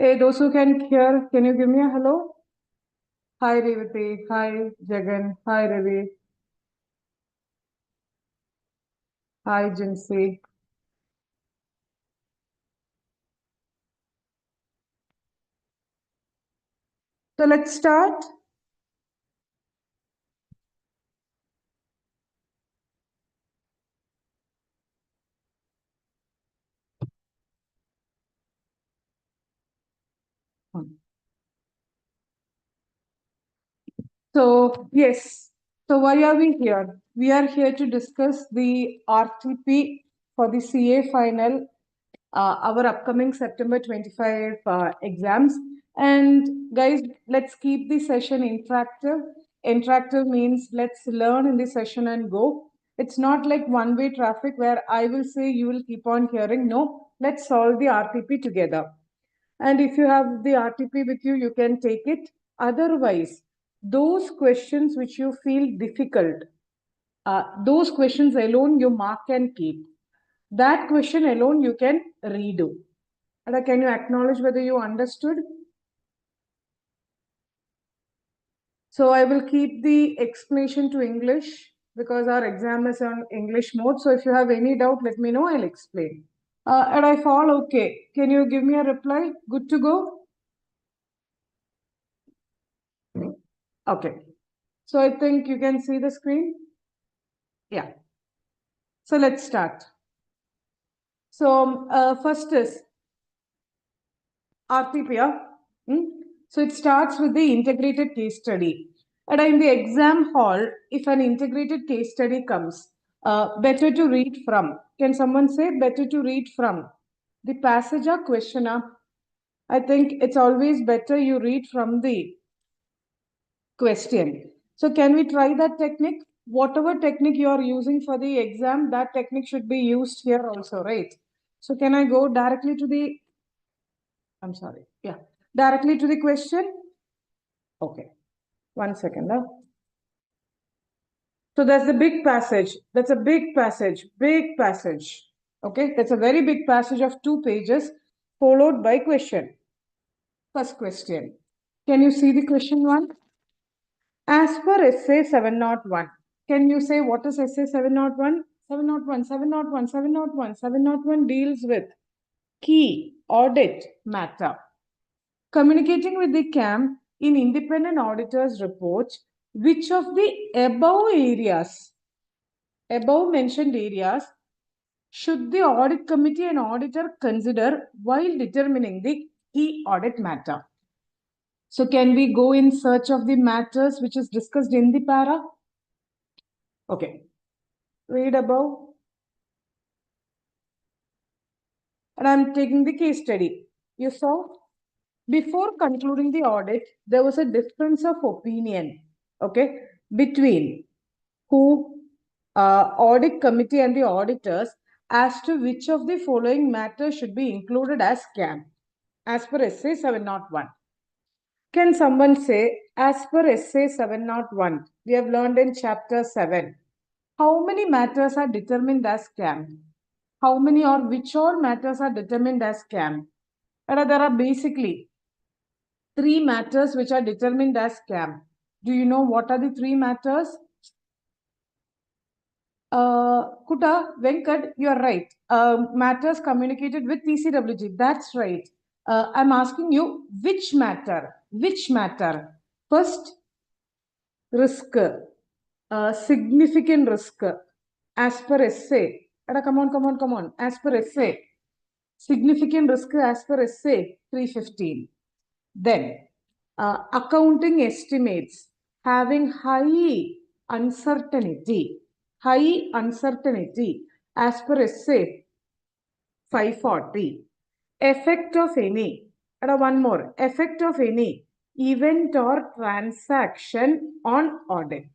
Hey, those who can hear, can you give me a hello? Hi, Revati. Hi, Jagan. Hi, Ravi. Hi, Jinsi. So let's start. So, yes. So, why are we here? We are here to discuss the RTP for the CA final, our upcoming September 25 exams. And guys, let's keep the session interactive. Interactive means let's learn in the session and go. It's not like one-way traffic where I will say you will keep on hearing. No, let's solve the RTP together. And if you have the RTP with you, you can take it. Otherwise, those questions which you feel difficult, those questions alone you mark and keep. That question alone you can redo. And can you acknowledge whether you understood? So I will keep the explanation to English because our exam is on English mode. So if you have any doubt, let me know. I'll explain. And I fall okay. Can you give me a reply? Good to go? Okay. So I think you can see the screen. Yeah. So let's start. So first is RTP. So it starts with the integrated case study. And in the exam hall, if an integrated case study comes, better to read from. Can someone say better to read from? The passage or questioner? I think it's always better you read from the question. So can we try that technique? Whatever technique you are using for the exam, that technique should be used here also, right? So can I go directly to the, I'm sorry, yeah, directly to the question? Okay, 1 second. So that's the big passage. That's a big passage, big passage. Okay, that's a very big passage of 2 pages followed by question. First question. Can you see the question one? As per essay 701, can you say what is essay 701? 701, 701, 701, 701 deals with key audit matter. Communicating with the CAM in independent auditors' reports, which of the above mentioned areas, should the audit committee and auditor consider while determining the key audit matter? So can we go in search of the matters which is discussed in the para? Okay. Read above. And I'm taking the case study. You saw? Before concluding the audit, there was a difference of opinion, okay, between who audit committee and the auditors as to which of the following matters should be included as CAM, as per essay 701. Can someone say, as per essay 701, we have learned in chapter 7, how many matters are determined as CAM? How many or which all matters are determined as CAM? And there are basically 3 matters which are determined as CAM. Do you know what are the 3 matters? Kuta, Venkat, you are right. Matters communicated with TCWG. That's right. I'm asking you which matter? Which matter? First, risk. Significant risk. As per essay. Come on, come on, come on. As per essay. Significant risk as per essay 315. Then, accounting estimates having high uncertainty as per essay 540. Effect of any, one more, effect of any event or transaction on audit.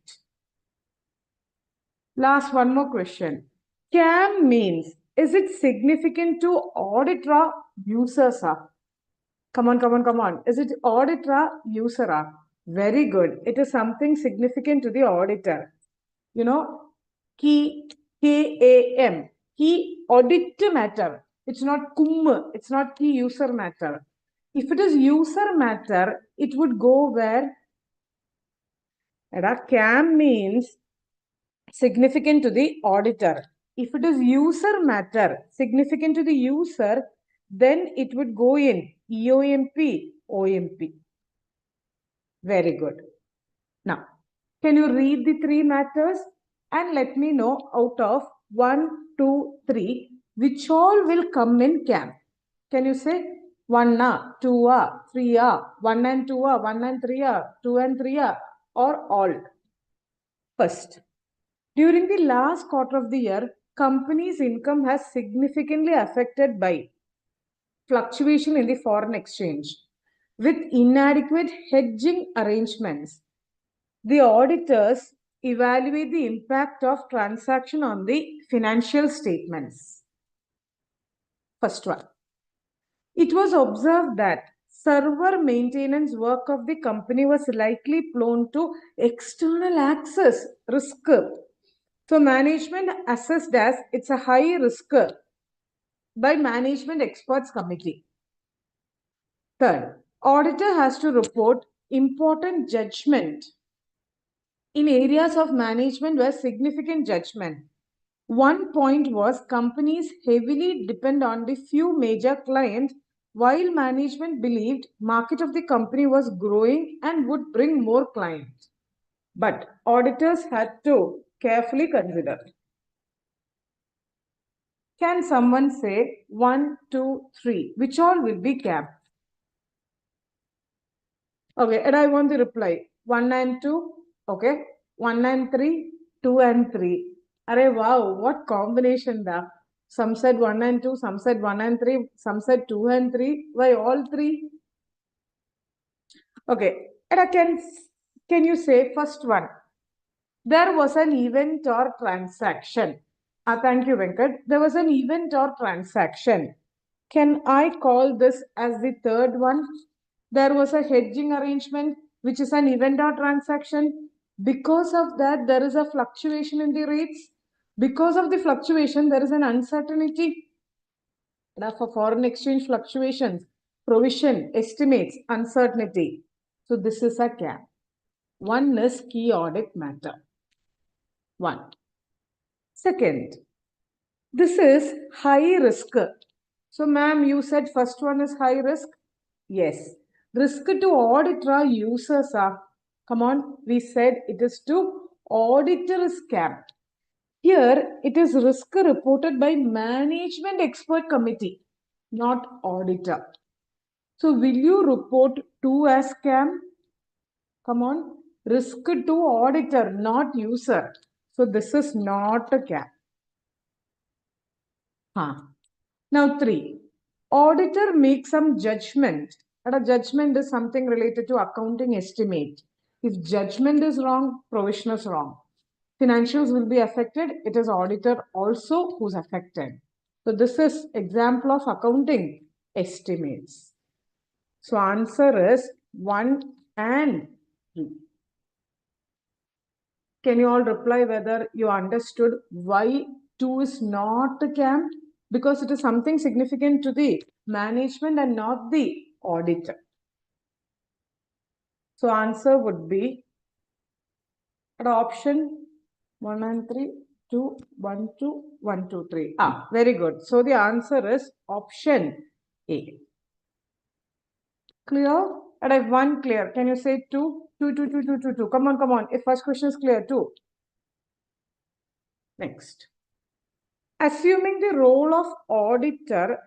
Last one more question. CAM means, is it significant to auditor users? Come on, come on, come on. Is it auditor, user? Very good. It is something significant to the auditor. You know, key, KAM, key audit matter. It's not CUM, it's not key user matter. If it is user matter, it would go where? CAM means significant to the auditor. If it is user matter, significant to the user, then it would go in EOMP, OMP. Very good. Now, can you read the three matters and let me know out of 1, 2, 3, which all will come in CAM? Can you say 1 2 3 1 and 2 1 and 3 2 and 3 or all? First, during the last quarter of the year, company's income has significantly affected by fluctuation in the foreign exchange with inadequate hedging arrangements. The auditors evaluate the impact of transaction on the financial statements. First one. It was observed that server maintenance work of the company was likely prone to external access risk. So management assessed as it's a high risk by management experts committee. Third, auditor has to report important judgment in areas of management where significant judgment. One point was companies heavily depend on the few major clients while management believed market of the company was growing and would bring more clients. But auditors had to carefully consider. Can someone say 1, 2, 3? Which all will be CAM? Okay, and I want the reply. 1 and 2, okay. 1 and 3, 2 and 3. Arey, wow, what combination da? Some said 1 and 2, some said 1 and 3, some said 2 and 3. Why all 3? Okay, and can you say first one? There was an event or transaction. Thank you, Venkat. There was an event or transaction. Can I call this as the third one? There was a hedging arrangement, which is an event or transaction. Because of that, there is a fluctuation in the rates. Because of the fluctuation, there is an uncertainty. For foreign exchange fluctuations, provision, estimates, uncertainty. So this is a CAM. One is key audit matter. One. Second, this is high risk. So, ma'am, you said first one is high risk? Yes. Risk to auditor users are. Come on, we said it is to auditor scam. Here, it is risk reported by management expert committee, not auditor. So, will you report to as scam? Come on, risk to auditor, not user. So, this is not a CAM. Now 3. Auditor makes some judgment. And a judgment is something related to accounting estimate. If judgment is wrong, provision is wrong. Financials will be affected. It is auditor also who's affected. So this is example of accounting estimates. So answer is 1 and 2. Can you all reply whether you understood why 2 is not a CAM? Because it is something significant to the management and not the auditor. So answer would be option 1 and 3, 2, 1, 2, 1, 2, 3. Very good. So the answer is option A. Clear? And I have 1 clear. Can you say 2? 2, 2, 2, 2, 2, 2. Come on, come on. If first question is clear, 2. Next. Assuming the role of auditor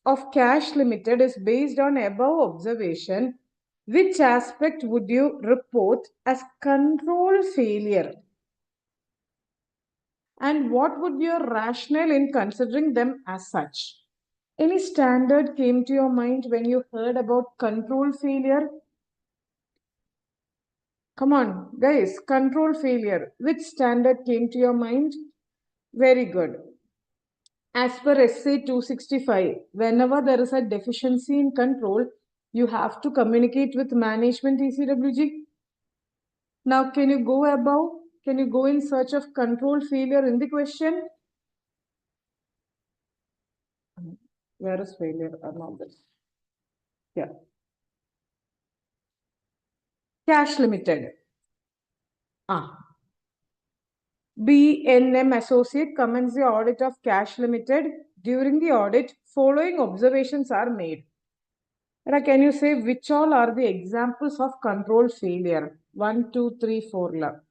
of cash limited is based on above observation, which aspect would you report as control failure? And what would be your rationale in considering them as such? Any standard came to your mind when you heard about control failure? Come on, guys, control failure. Which standard came to your mind? Very good. As per SA 265, whenever there is a deficiency in control, you have to communicate with management ECWG. Now, can you go above? Can you go in search of control failure in the question? Where is failure? Not this. Yeah. Cash Limited. B&M Associate commends the audit of Cash Limited. During the audit, following observations are made. Can you say which all are the examples of control failure? 1, 2, 3, 4.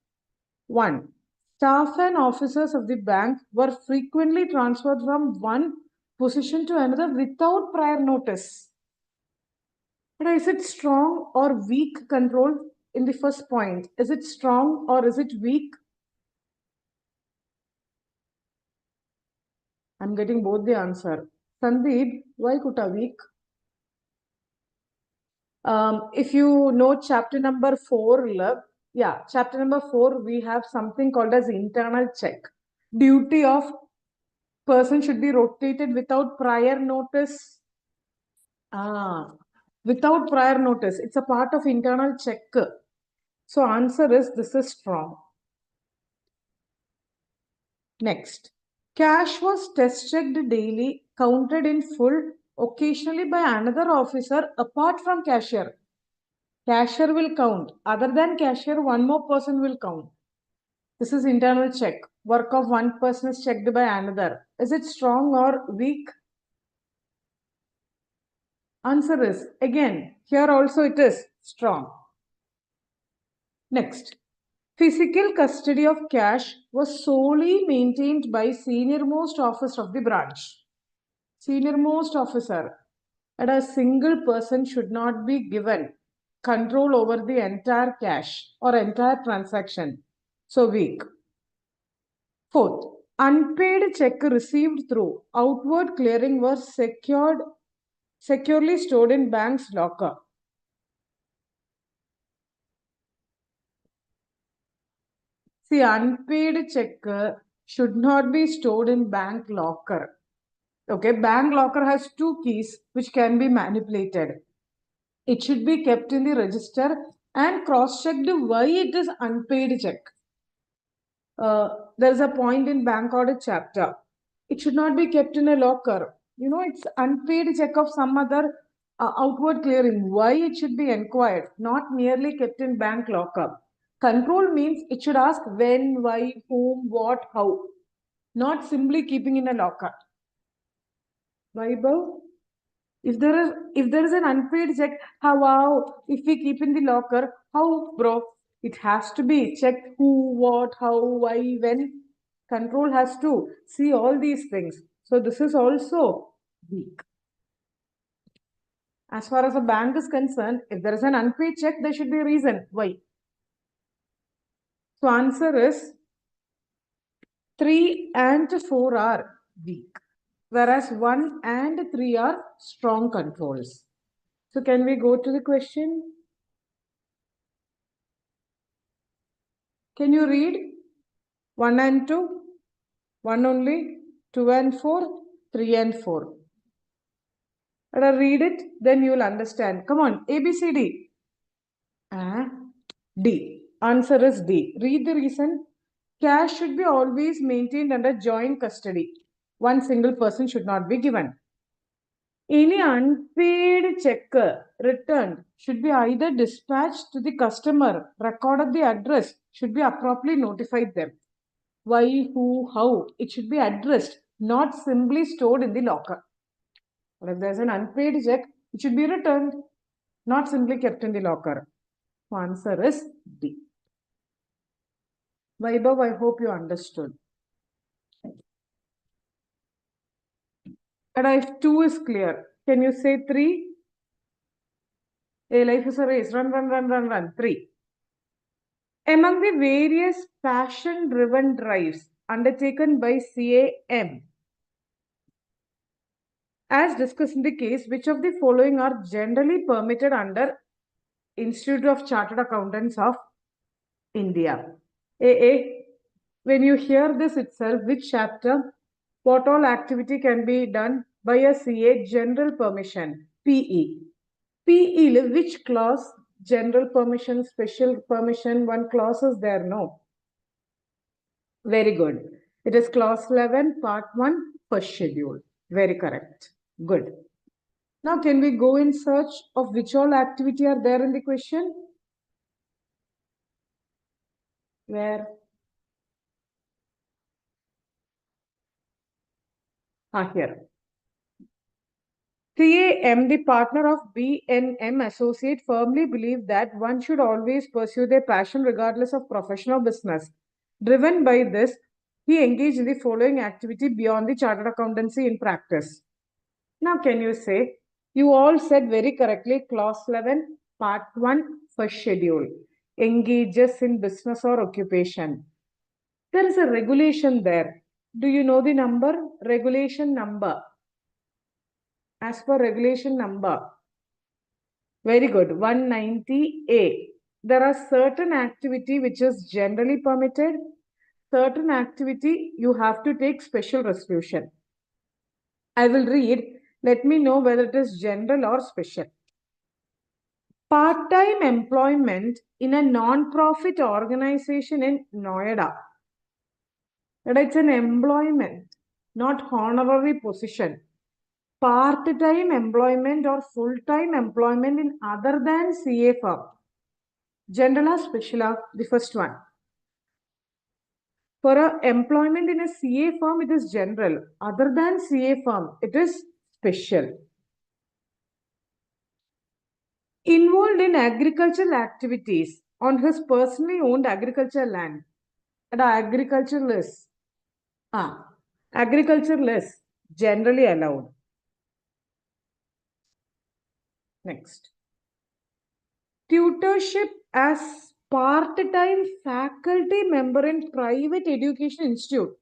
1. Staff and officers of the bank were frequently transferred from one position to another without prior notice. Is it strong or weak control in the first point? Is it strong or is it weak? I'm getting both the answer. Sandeep, why Kuta weak? If you know chapter number 4, chapter number 4, we have something called as internal check. Duty of person should be rotated without prior notice. Without prior notice. It's a part of internal check. So answer is this is strong. Next. Cash was test checked daily, counted in full, occasionally by another officer apart from cashier. Cashier will count. Other than cashier, one more person will count. This is internal check. Work of one person is checked by another. Is it strong or weak? Answer is, again, here also it is strong. Next. Physical custody of cash was solely maintained by senior-most officer of the branch. Senior-most officer. And a single person should not be given control over the entire cash or entire transaction. So weak. Fourth, unpaid check received through outward clearing was securely stored in bank's locker. See, unpaid check should not be stored in bank locker. Okay, bank locker has two keys which can be manipulated. It should be kept in the register and cross-checked why it is unpaid check. There is a point in bank audit chapter. It should not be kept in a locker. It's unpaid check of some other outward clearing. Why it should be inquired, not merely kept in bank locker. Control means it should ask when, why, whom, what, how. Not simply keeping in a locker. Vaibhav? If there is an unpaid check, how? If we keep in the locker, how, bro? It has to be checked who, what, how, why, when. Control has to see all these things. So this is also weak. As far as a bank is concerned, if there is an unpaid check, there should be a reason why. So answer is 3 and 4 are weak, whereas 1 and 3 are strong controls. So can we go to the question? Can you read 1 and 2? 1 only, 2 and 4, 3 and 4. Let us read it, then you will understand. Come on, A, B, C, D. D. Answer is D. Read the reason. Cash should be always maintained under joint custody. One single person should not be given. Any unpaid check returned should be either dispatched to the customer, recorded the address, should be appropriately notified them. Why, who, how? It should be addressed, not simply stored in the locker. But if there's an unpaid check, it should be returned, not simply kept in the locker. So answer is D. Vaibhav, I hope you understood. And if 2 is clear, can you say 3? A life is a race. Run, run, run, run, run. 3. Among the various passion-driven drives undertaken by CAM, as discussed in the case, which of the following are generally permitted under Institute of Chartered Accountants of India? A. When you hear this itself, which chapter? What all activity can be done by a CA? General permission. PE. PE, which clause? General permission, special permission, one clause is there, no? Very good. It is clause 11, part 1, first schedule. Very correct. Good. Now, can we go in search of which all activity are there in the question? Where? Here. CAM, the partner of B&M associate, firmly believe that one should always pursue their passion regardless of profession or business. Driven by this, he engaged in the following activity beyond the chartered accountancy in practice. Now, can you say, you all said very correctly, clause 11, part 1, first schedule, engages in business or occupation. There is a regulation there. Do you know the number? Regulation number. As per regulation number. Very good. 190A. There are certain activity which is generally permitted. Certain activity you have to take special resolution. I will read. Let me know whether it is general or special. Part-time employment in a non-profit organization in Noida. It's an employment, not honorary position. Part-time employment or full-time employment in other than CA firm. General or special? The first one. For employment in a CA firm, it is general. Other than CA firm, it is special. Involved in agricultural activities on his personally owned agricultural land. Agriculturalist. Agriculturalist, generally allowed. Next. Tutorship as part-time faculty member in private education institute.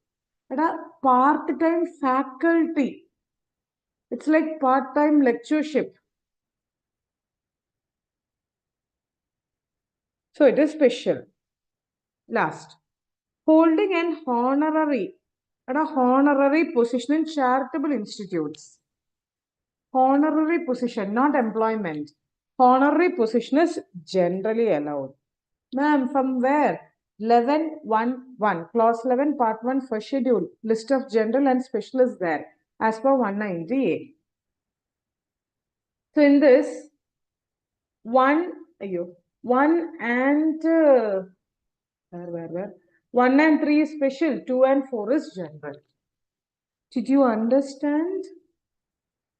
Part-time faculty. It's like part-time lectureship. So it is special. Last. Holding an honorary. Honorary position in charitable institutes. Honorary position, not employment. Honorary position is generally allowed. Ma'am, from where? 11.1.1. Clause 11, part 1, first schedule. List of general and special is there as per 190A. So in this, 1 and 1 and 3 is special, 2 and 4 is general. Did you understand?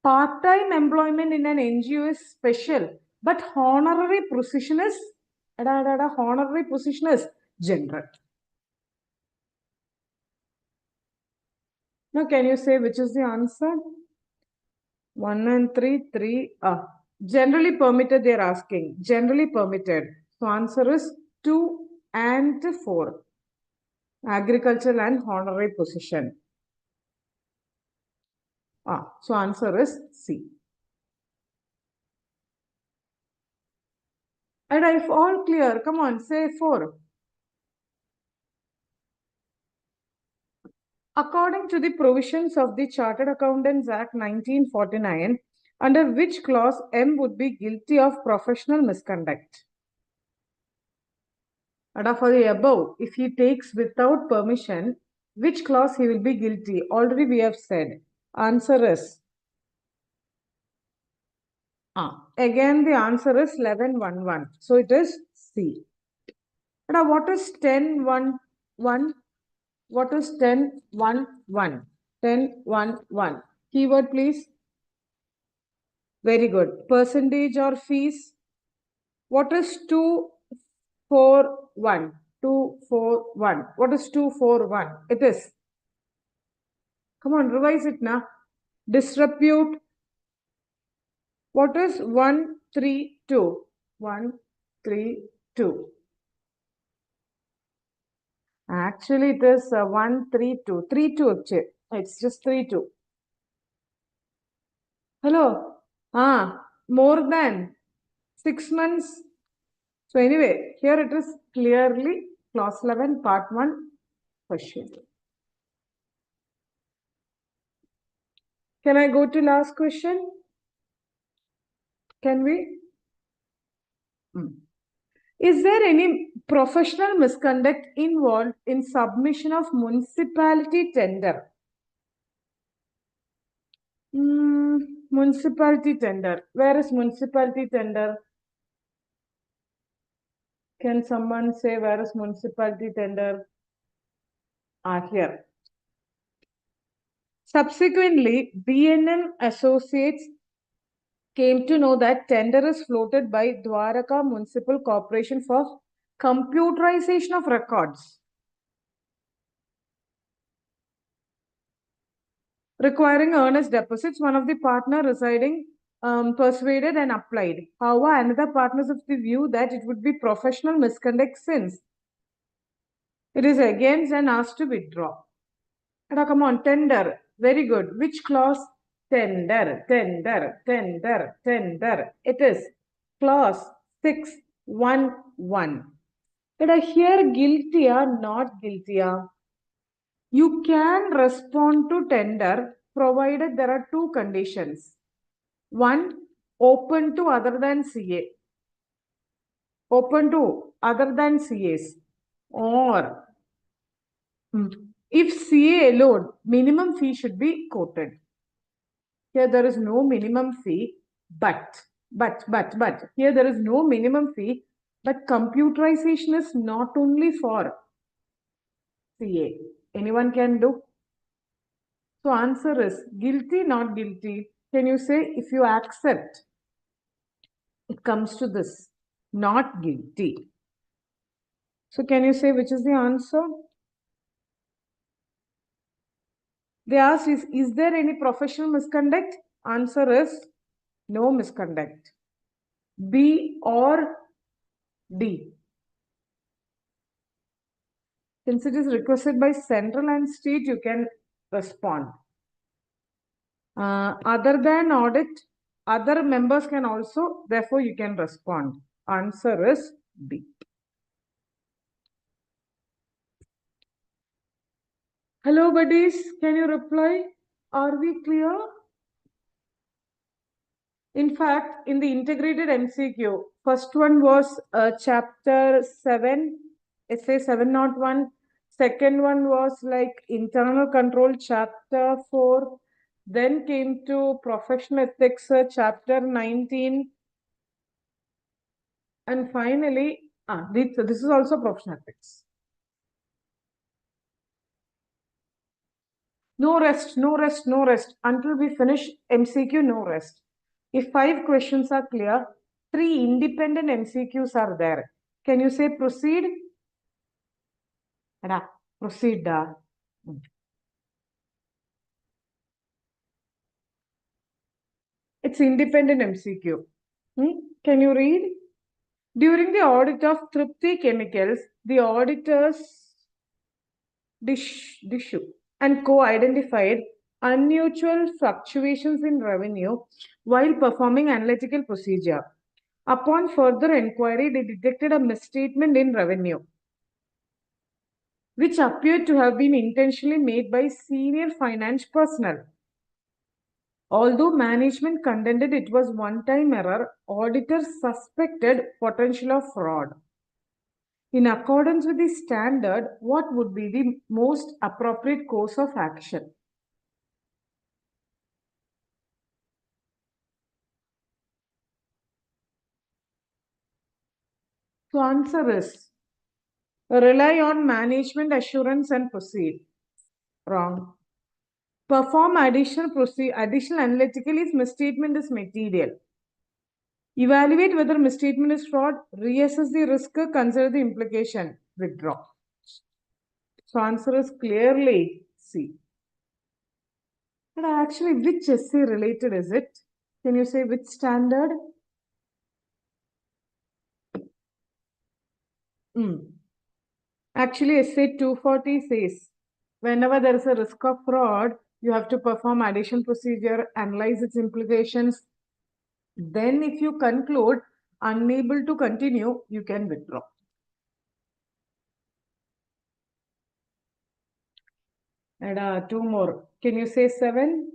Part-time employment in an NGO is special, but honorary position is general. Now, can you say which is the answer? 1 and 3, 3. Generally permitted, they are asking. Generally permitted. So, answer is 2 and 4. Agricultural and honorary position. So, answer is C. And if all clear, come on, say 4. According to the provisions of the Chartered Accountants Act 1949, under which clause M would be guilty of professional misconduct? For the above, if he takes without permission, which clause he will be guilty? Already we have said. Answer is. Again, the answer is 11.1.1. So it is C. What is 10.1.1? What is 10.1.1? 10.1.1. Keyword, please. Very good. Percentage or fees? What is 241? 241. What is 241? It is. Come on, revise it now. Disrepute. What is 132? 132. Actually, it is 132. 32. It's just 32. Hello? More than 6 months. So anyway, here it is clearly clause 11, part 1, first schedule. Can I go to last question? Can we? Is there any professional misconduct involved in submission of municipality tender? municipality tender. Where is municipality tender? Can someone say where is municipality tender? Here. Subsequently, BNM Associates came to know that tender is floated by Dwaraka Municipal Corporation for computerization of records, requiring earnest deposits. One of the partner residing persuaded and applied. However, another partner is of the view that it would be professional misconduct since it is against and asked to withdraw. Come on, tender. Very good. Which clause? Tender. It is clause 611. Here guilty or not guilty? You can respond to tender provided there are two conditions. One, open to other than CA. Open to other than CAs. Or if CA alone, minimum fee should be quoted. Here there is no minimum fee, but here there is no minimum fee, but computerization is not only for CA. Anyone can do. So answer is guilty, not guilty. Can you say if you accept? It comes to this, not guilty. So can you say which is the answer? They asked, is there any professional misconduct? Answer is no misconduct. B or D. Since it is requested by central and state, you can respond. Other than audit, other members can also, therefore you can respond. Answer is B. Hello buddies, can you reply? Are we clear? In fact, in the integrated MCQ, first one was chapter 7, essay 701. Second one was like internal control, chapter 4. Then came to professional ethics, chapter 19. And finally, this is also professional ethics. No rest, no rest, no rest. Until we finish MCQ, no rest. If 5 questions are clear, 3 independent MCQs are there. Can you say proceed? Proceed. It's independent MCQ. Can you read? During the audit of Tripti Chemicals, the auditors and co-identified unusual fluctuations in revenue while performing analytical procedure. Upon further inquiry, they detected a misstatement in revenue, which appeared to have been intentionally made by senior finance personnel. Although management contended it was one-time error, auditors suspected potential of fraud. In accordance with the standard, what would be the most appropriate course of action? So answer is rely on management assurance and proceed. Wrong. Perform additional analytical if misstatement is material. Evaluate whether misstatement is fraud. Reassess the risk. Consider the implication. Withdraw. So answer is clearly C. But actually, which essay related is it? Can you say which standard? Actually, essay 240 says, whenever there is a risk of fraud, you have to perform addition procedure, analyze its implications. Then if you conclude unable to continue, you can withdraw. And 2 more. Can you say 7?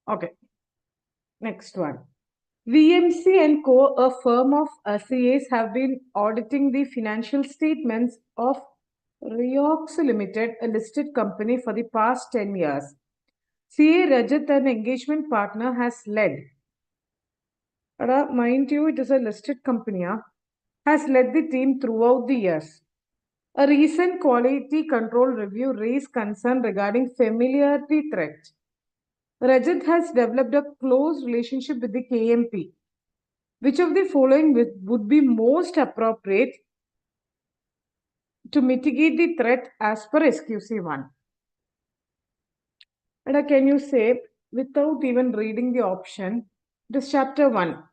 Okay. Next one. VMC and Co., a firm of CAs, have been auditing the financial statements of Riox Limited, a listed company for the past 10 years. CA Rajat, an engagement partner, has led. Mind you, it is a listed company, has led the team throughout the years. A recent quality control review raised concern regarding familiarity threat. Rajat has developed a close relationship with the KMP. Which of the following would be most appropriate to mitigate the threat as per SQC1? And can you say, without even reading the option, this chapter 1.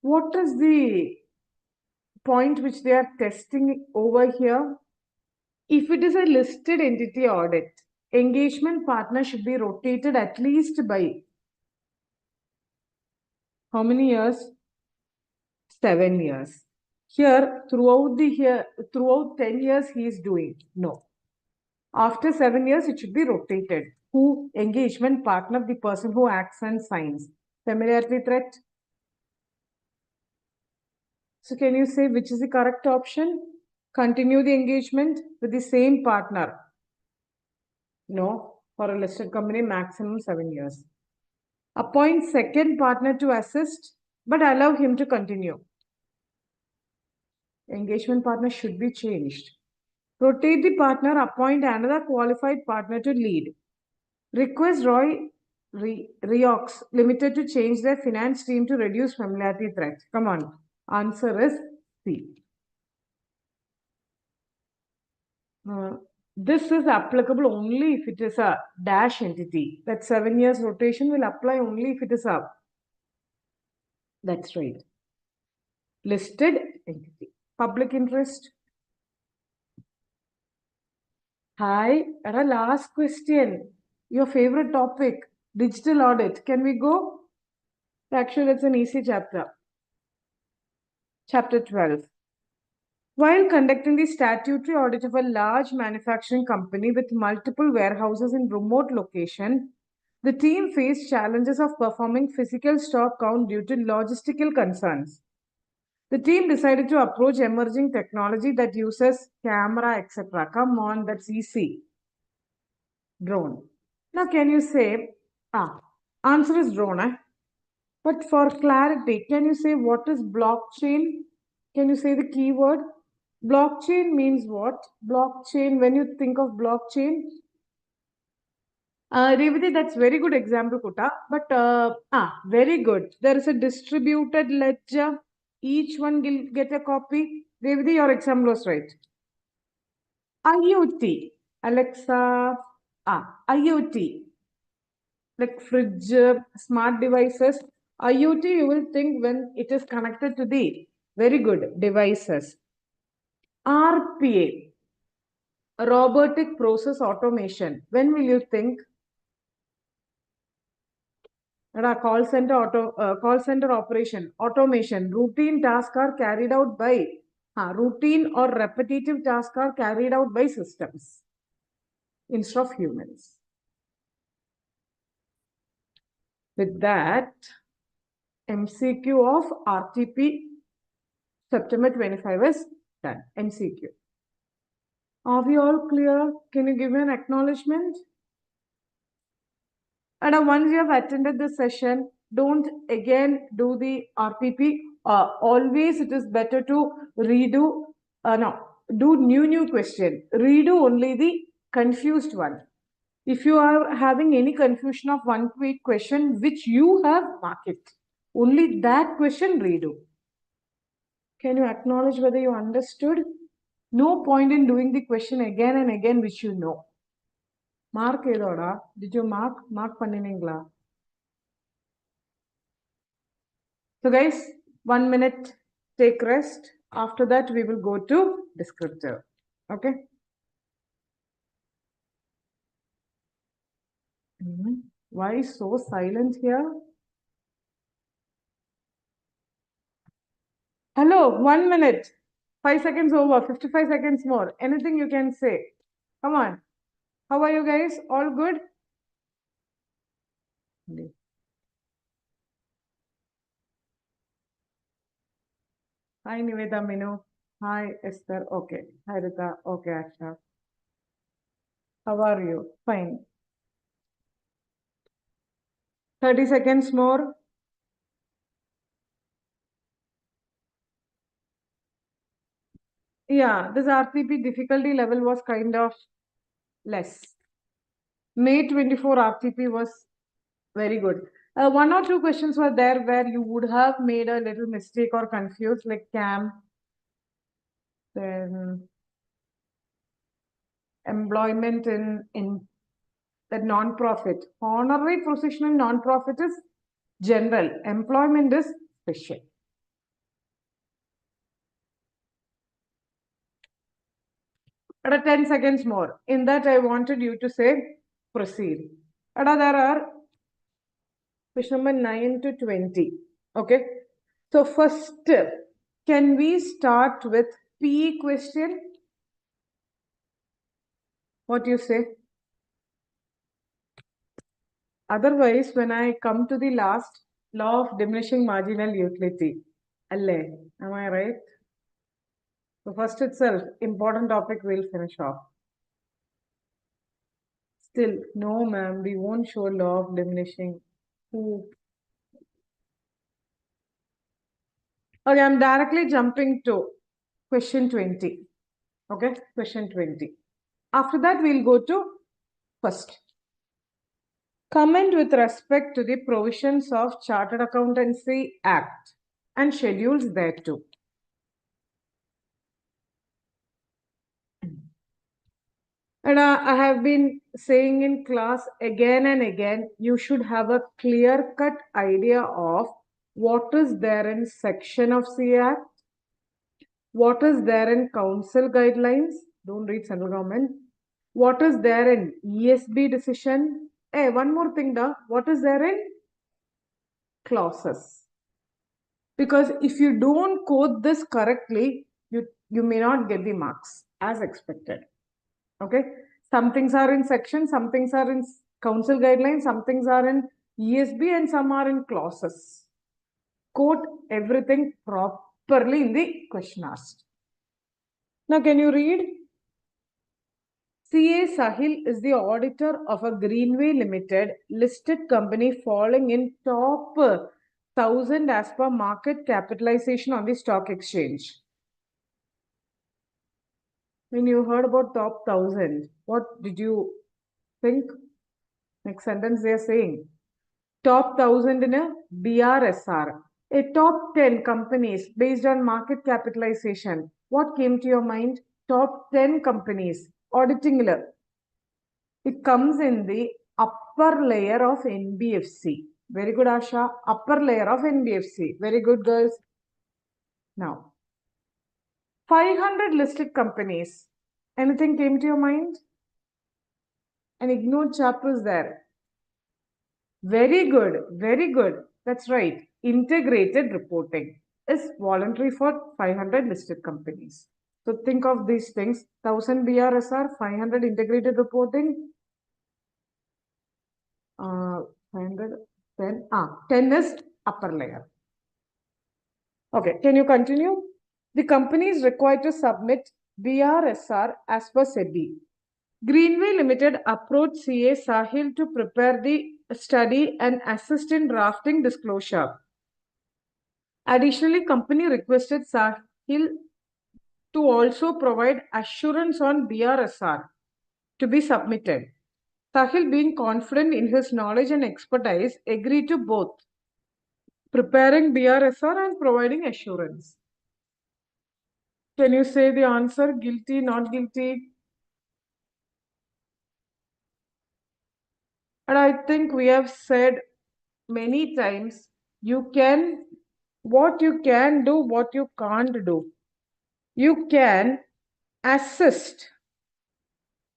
What is the point which they are testing over here? If it is a listed entity audit, engagement partner should be rotated at least by how many years? 7 years. Here, throughout 10 years, he is doing. No. After 7 years, it should be rotated. Who? Engagement partner, the person who acts and signs. Familiarity threat. So can you say which is the correct option? Continue the engagement with the same partner. No, for a listed company, maximum 7 years. Appoint second partner to assist, but allow him to continue. Engagement partner should be changed. Rotate the partner, appoint another qualified partner to lead. Request Riox Limited to change their finance team to reduce familiarity threat. Come on. Answer is C. This is applicable only if it is a dash entity. That 7 years rotation will apply only if it is a. That's right. Listed entity. Public interest. Hi. Last question. Your favorite topic, digital audit. Can we go? Actually, it's an easy chapter. Chapter 12. While conducting the statutory audit of a large manufacturing company with multiple warehouses in remote location, the team faced challenges of performing physical stock count due to logistical concerns. The team decided to approach emerging technology that uses camera, etc. Come on, that's easy. Drone. Now, can you say, answer is drone, But for clarity, can you say what is blockchain? Can you say the keyword? Blockchain means what? Blockchain, when you think of blockchain, Revati, that's very good example, Kuta. But very good. There is a distributed ledger. Each one will get a copy. Revati, your example was right. IoT. Alexa. IoT. Like fridge, smart devices. IoT, you will think when it is connected to the very good devices. RPA, robotic process automation. When will you think? Call center operation, automation. Routine tasks are carried out by routine or repetitive tasks are carried out by systems instead of humans. With that, MCQ of RTP September 25 is done. MCQ. Are we all clear? Can you give me an acknowledgement? And once you have attended the session, don't again do the RPP. Always it is better to redo, do new question. Redo only the confused one. If you are having any confusion of one quick question, which you have, mark it. Only that question redo. Can you acknowledge whether you understood? No point in doing the question again and again, which you know. Mark edoda. Did you mark? Mark panniningla. So guys, 1 minute, take rest. After that, we will go to descriptive. Okay. Why so silent here? Hello, 1 minute. 5 seconds over, 55 seconds more. Anything you can say. Come on. How are you guys? All good? Hi, Niveda Minu. Hi, Esther. Okay. Hi, Rita. Okay, Asha. How are you? Fine. 30 seconds more. Yeah, this RTP difficulty level was kind of less. May 24 RTP was very good. One or two questions were there where you would have made a little mistake or confused, like CAM, then employment in that non-profit. Honorary position in non-profit is general. Employment is special. Ada 10 seconds more. In that, I wanted you to say proceed. Ada, there are question number 9 to 20. Okay. So first, can we start with P question? What do you say? Otherwise, when I come to the last, law of diminishing marginal utility. Alle, am I right? So first itself, important topic we'll finish off. Still, no ma'am, we won't show law of diminishing. Ooh. Okay, I'm directly jumping to question 20. Okay, question 20. After that, we'll go to first. Comment with respect to the provisions of Chartered Accountancy Act and schedules thereto. And I have been saying in class again and again, you should have a clear-cut idea of what is there in section of CA Act, what is there in council guidelines, don't read central government, what is there in ESB decision. Hey, one more thing, what is there in clauses? Because if you don't code this correctly, you may not get the marks as expected. Okay, some things are in section, some things are in council guidelines, some things are in ESB, and some are in clauses. Quote everything properly in the question asked. Now, can you read? CA Sahil is the auditor of a Greenway Limited listed company falling in top 1000 as per market capitalization on the stock exchange. When you heard about top 1000, what did you think? Next sentence they are saying. Top 1000 in a BRSR. A top 10 companies based on market capitalization. What came to your mind? Top 10 companies. Auditing. It comes in the upper layer of NBFC. Very good, Asha. Upper layer of NBFC. Very good, girls. Now, 500 listed companies. Anything came to your mind? An ignored chapter is there. Very good, very good. That's right. Integrated reporting is voluntary for 500 listed companies. So think of these things. 1000 BRSR, 500 integrated reporting, 500, 10 is upper layer. Okay, can you continue? The company is required to submit BRSR as per SEBI. Greenway Limited approached CA Sahil to prepare the study and assist in drafting disclosure. Additionally, company requested Sahil to also provide assurance on BRSR to be submitted. Sahil, being confident in his knowledge and expertise, agreed to both preparing BRSR and providing assurance. Can you say the answer? Guilty, not guilty? And I think we have said many times, what you can do, what you can't do. You can assist,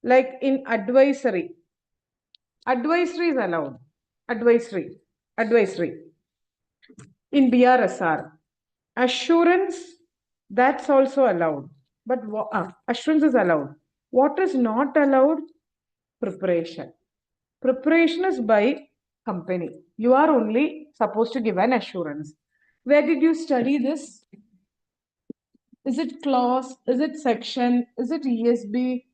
like in advisory. Advisory is allowed. Advisory. In BRSR. Assurance, that's also allowed. But assurance is allowed. What is not allowed? Preparation. Preparation is by company. You are only supposed to give an assurance. Where did you study this? Is it clause? Is it section? Is it ESB?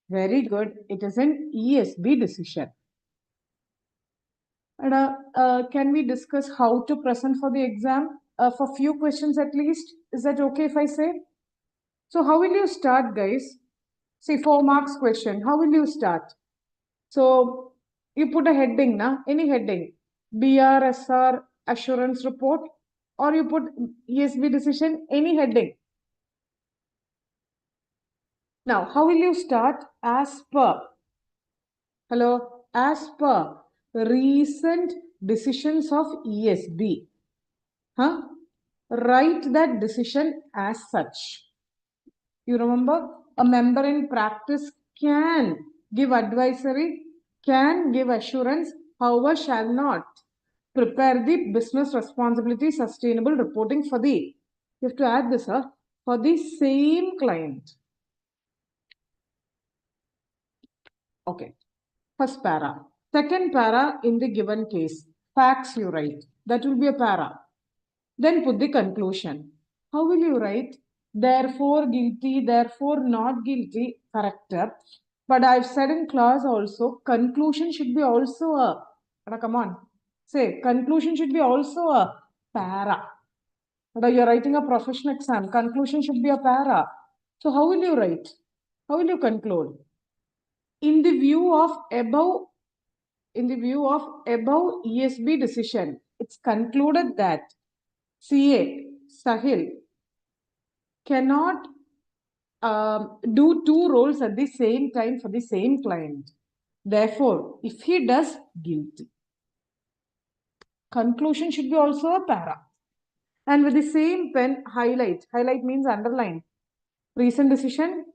Very good. It is an ESB decision. And can we discuss how to present for the exam? For few questions at least. Is that okay if I say? So how will you start, guys? See, 4 marks question. How will you start? So you put a heading, na? Any heading. BRSR assurance report, or you put ESB decision, any heading. Now, how will you start? As per. Hello, as per recent decisions of ESB. Huh? Write that decision as such. You remember, a member in practice can give advisory, can give assurance, however, shall not prepare the business responsibility sustainable reporting for the, you have to add this, for the same client. Okay, first para. Second para, in the given case, facts you write. That will be a para. Then put the conclusion. How will you write? Therefore guilty, therefore not guilty, corrector. But I've said in class also, conclusion should be also a, come on, say, conclusion should be also a para. You're writing a professional exam, conclusion should be a para. So how will you write? How will you conclude? In the view of above ESB decision, it's concluded that CA, Sahil, cannot do 2 roles at the same time for the same client. Therefore, if he does, guilty. Conclusion should be also a para. And with the same pen, highlight. Highlight means underline. Recent decision,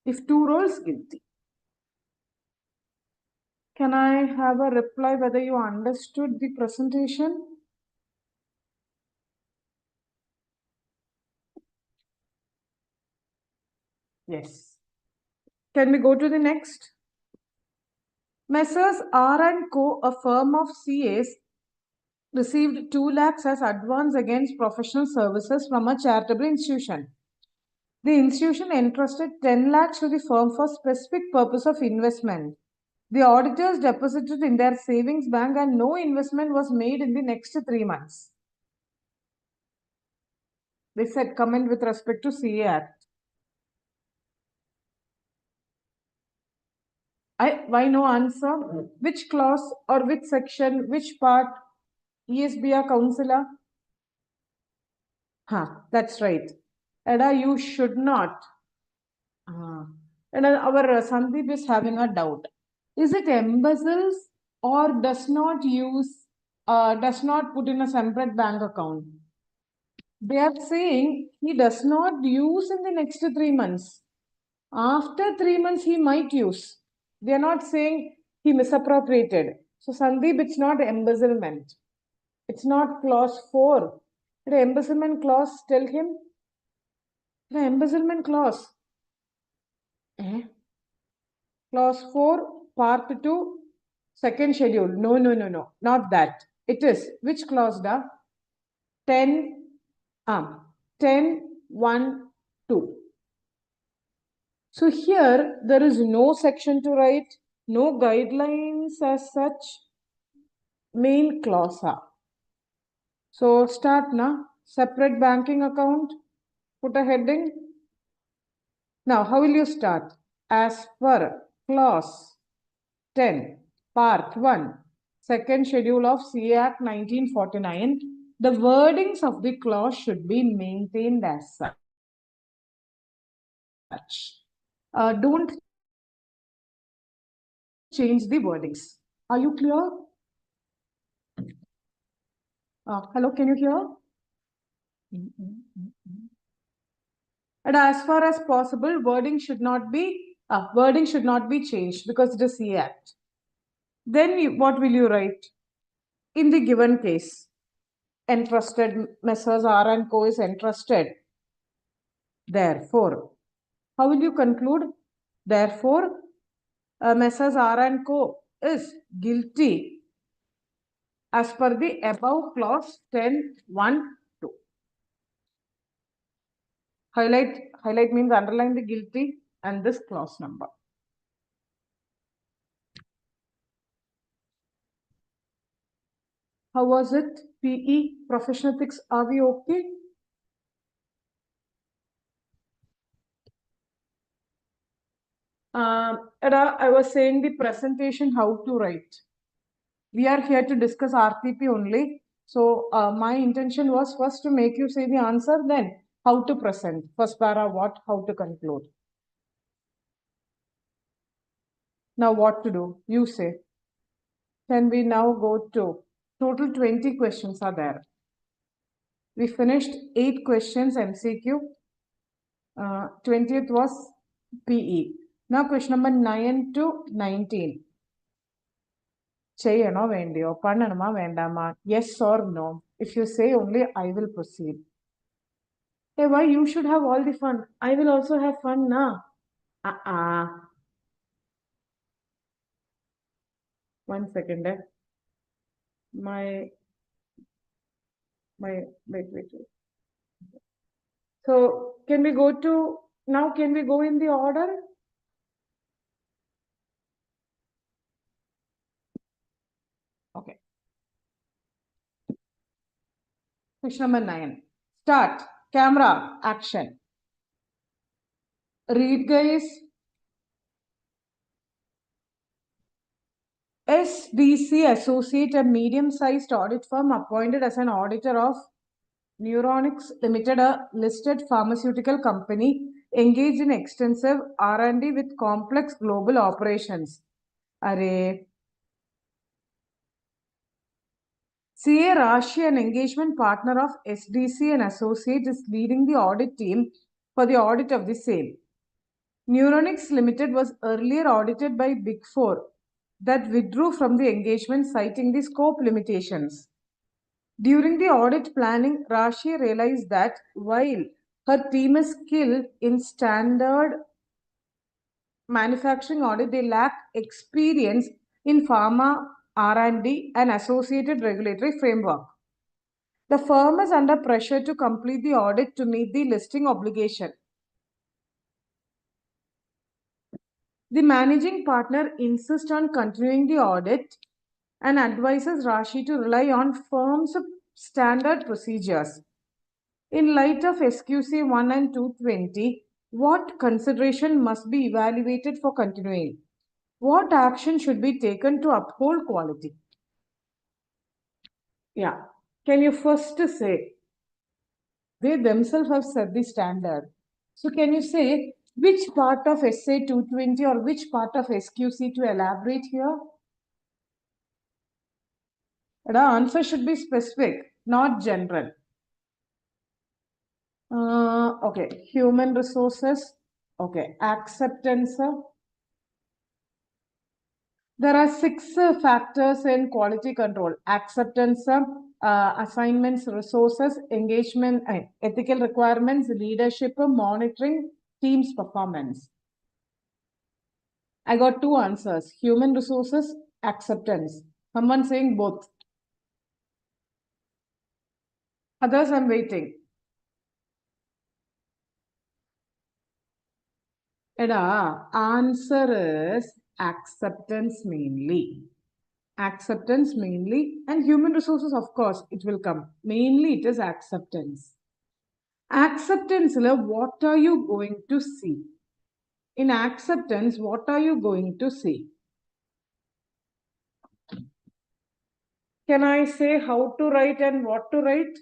if 2 roles, guilty. Can I have a reply whether you understood the presentation? Yes. Can we go to the next? Messrs. R and Co., a firm of CAs, received 2 lakhs as advance against professional services from a charitable institution. The institution entrusted 10 lakhs to the firm for specific purpose of investment. The auditors deposited in their savings bank and no investment was made in the next 3 months. They said comment with respect to CA Act. Why no answer? Which clause or which section, which part? ESBR counselor? That's right. Ada, you should not. And our Sandeep is having a doubt. Is it embezzles or does not put in a separate bank account? They are saying he does not use in the next 3 months. After 3 months, he might use. They are not saying he misappropriated. So, Sandeep, it's not embezzlement. It's not clause 4. The embezzlement clause, tell him. The embezzlement clause. Clause 4, part 2, second schedule. No, not that. It is, which clause da? 10, 1, 2. So here, there is no section to write, no guidelines as such, main clause. So start na, separate banking account, put a heading. Now, how will you start? As per clause 10, part 1, second schedule of CA Act 1949, the wordings of the clause should be maintained as such. Don't change the wordings. Are you clear? Hello, can you hear? And as far as possible, wording should not be changed because it is CA Act. Then what will you write? In the given case, entrusted, Messrs. R and Co. is entrusted. Therefore, how will you conclude? Therefore, Messrs. R and Co. is guilty as per the above clause 10, 1, 2. Highlight means underline the guilty and this clause number. How was it? PE, professional ethics, are we okay? Ada, I was saying the presentation, how to write. We are here to discuss RTP only. So my intention was first to make you say the answer, then how to present. First para what, how to conclude. Now what to do? You say. Can we now go to total 20 questions are there. We finished 8 questions MCQ. 20th was PE. Now question number 9 to 19. Cheyano vendiyo, pannanuma vendama, yes or no. If you say only, I will proceed. Hey, why you should have all the fun? I will also have fun now. One second. Wait. So can we go to now? Can we go in the order? Okay. Question number 9. Start. Camera. Action. Read, guys. SDC Associate, a medium-sized audit firm appointed as an auditor of Neuronics Limited, a listed pharmaceutical company engaged in extensive R&D with complex global operations. Array. CA Rashi, an engagement partner of SDC and Associate, is leading the audit team for the audit of the same. Neuronics Limited was earlier audited by Big Four that withdrew from the engagement citing the scope limitations. During the audit planning, Rashi realized that while her team is skilled in standard manufacturing audit, they lack experience in pharma R&D and associated regulatory framework. The firm is under pressure to complete the audit to meet the listing obligation. The managing partner insists on continuing the audit and advises Rashi to rely on firm's standard procedures. In light of SQC 1 and 220, what consideration must be evaluated for continuing? What action should be taken to uphold quality? Yeah. Can you first say? They themselves have set the standard. So can you say which part of SA 220 or which part of SQC to elaborate here? The answer should be specific, not general. Okay, human resources. Okay, acceptance. There are 6 factors in quality control: acceptance, assignments, resources, engagement, ethical requirements, leadership, monitoring, team's performance. I got 2 answers: human resources, acceptance. Someone saying both. Others, I'm waiting. Eda, answer is acceptance mainly. Acceptance mainly, and human resources, of course, it will come. Mainly, it is acceptance. Acceptance, what are you going to see? In acceptance, what are you going to see? Can I say how to write and what to write?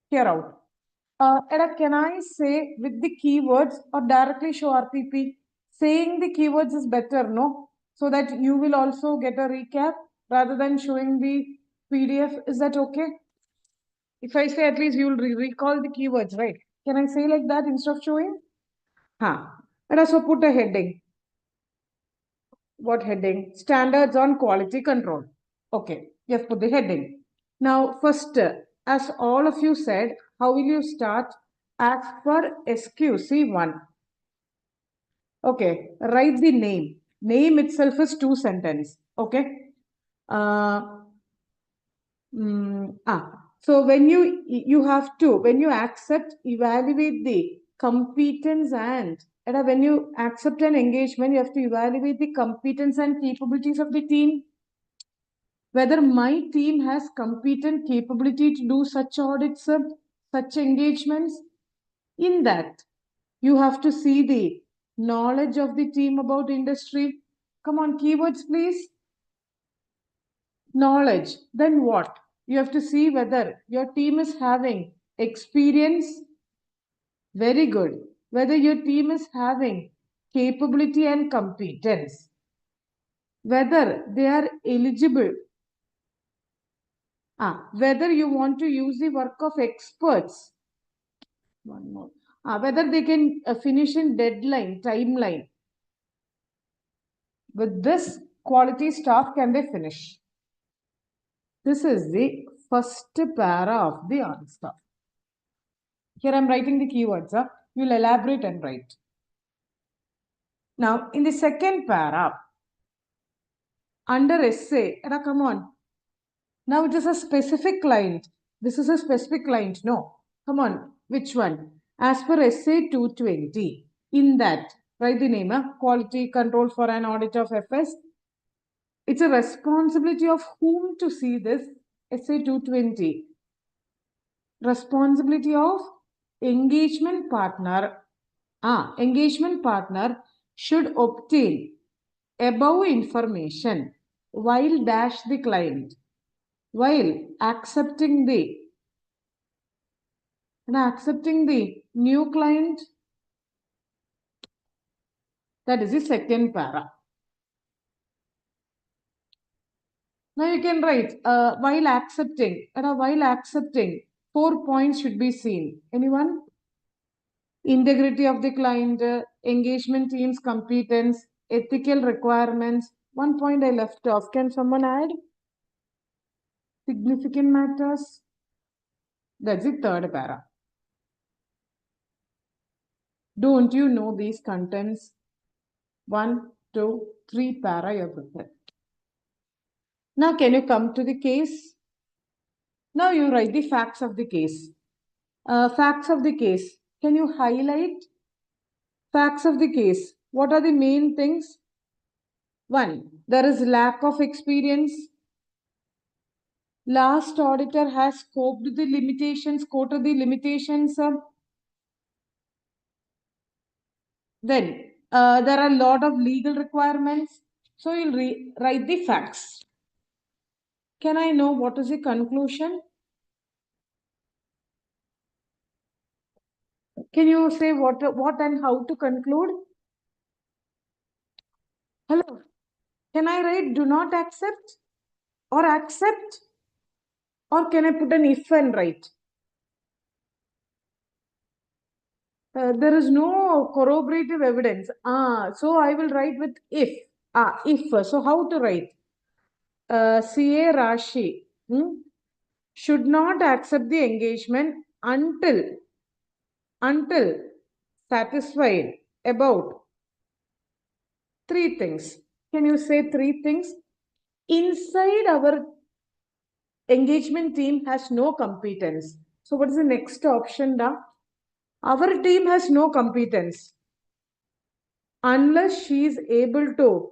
Here out. Eda, can I say with the keywords or directly show RPP? Saying the keywords is better, no? So that you will also get a recap rather than showing the PDF. Is that okay? If I say, at least you will recall the keywords, right? Can I say like that instead of showing? Let us put a heading. What heading? Standards on quality control. Okay, you have put the heading. Now, first, as all of you said, how will you start? As per SQC 1. Okay, write the name. Name itself is 2 sentences. Okay. So when you have to, when you accept, evaluate the competence and when you accept an engagement, you have to evaluate the competence and capabilities of the team. Whether my team has competent capability to do such audits, such engagements. In that, you have to see the knowledge of the team about industry. Come on, keywords, please. Knowledge. Then what? You have to see whether your team is having experience. Very good. Whether your team is having capability and competence. Whether they are eligible. Whether you want to use the work of experts. One more. Whether they can finish in deadline, timeline. With this quality staff, can they finish? This is the first para of the audit staff. Here I am writing the keywords. You will elaborate and write. Now, in the second para, under essay, come on. Now it is a specific client. This is a specific client. No. Come on. Which one? As per essay 220. In that, write the name. Quality control for an audit of FS. It's a responsibility of whom to see this? Essay 220. Responsibility of engagement partner. Engagement partner should obtain above information while dash the client, while accepting the new client. That is the second para. Now you can write while accepting. While accepting, 4 points should be seen. Anyone? Integrity of the client, engagement team's competence, ethical requirements. 1 point I left off. Can someone add? Significant matters. That's the third para. Don't you know these contents? 1, 2, 3 para you have prepared. Now can you come to the case? Now you write the facts of the case. Facts of the case. Can you highlight facts of the case? What are the main things? 1. There is lack of experience. Last auditor has quoted the limitations. Then there are a lot of legal requirements. So you'll write the facts. Can I know what is the conclusion? Can you say what and how to conclude? Hello. Can I write do not accept or accept? Or can I put an if and write? There is no corroborative evidence. So I will write with if. If. So how to write? CA Rashi should not accept the engagement until satisfied about 3 things. Can you say 3 things? Inside our engagement team has no competence. So what is the next option? Our team has no competence. Unless she is able to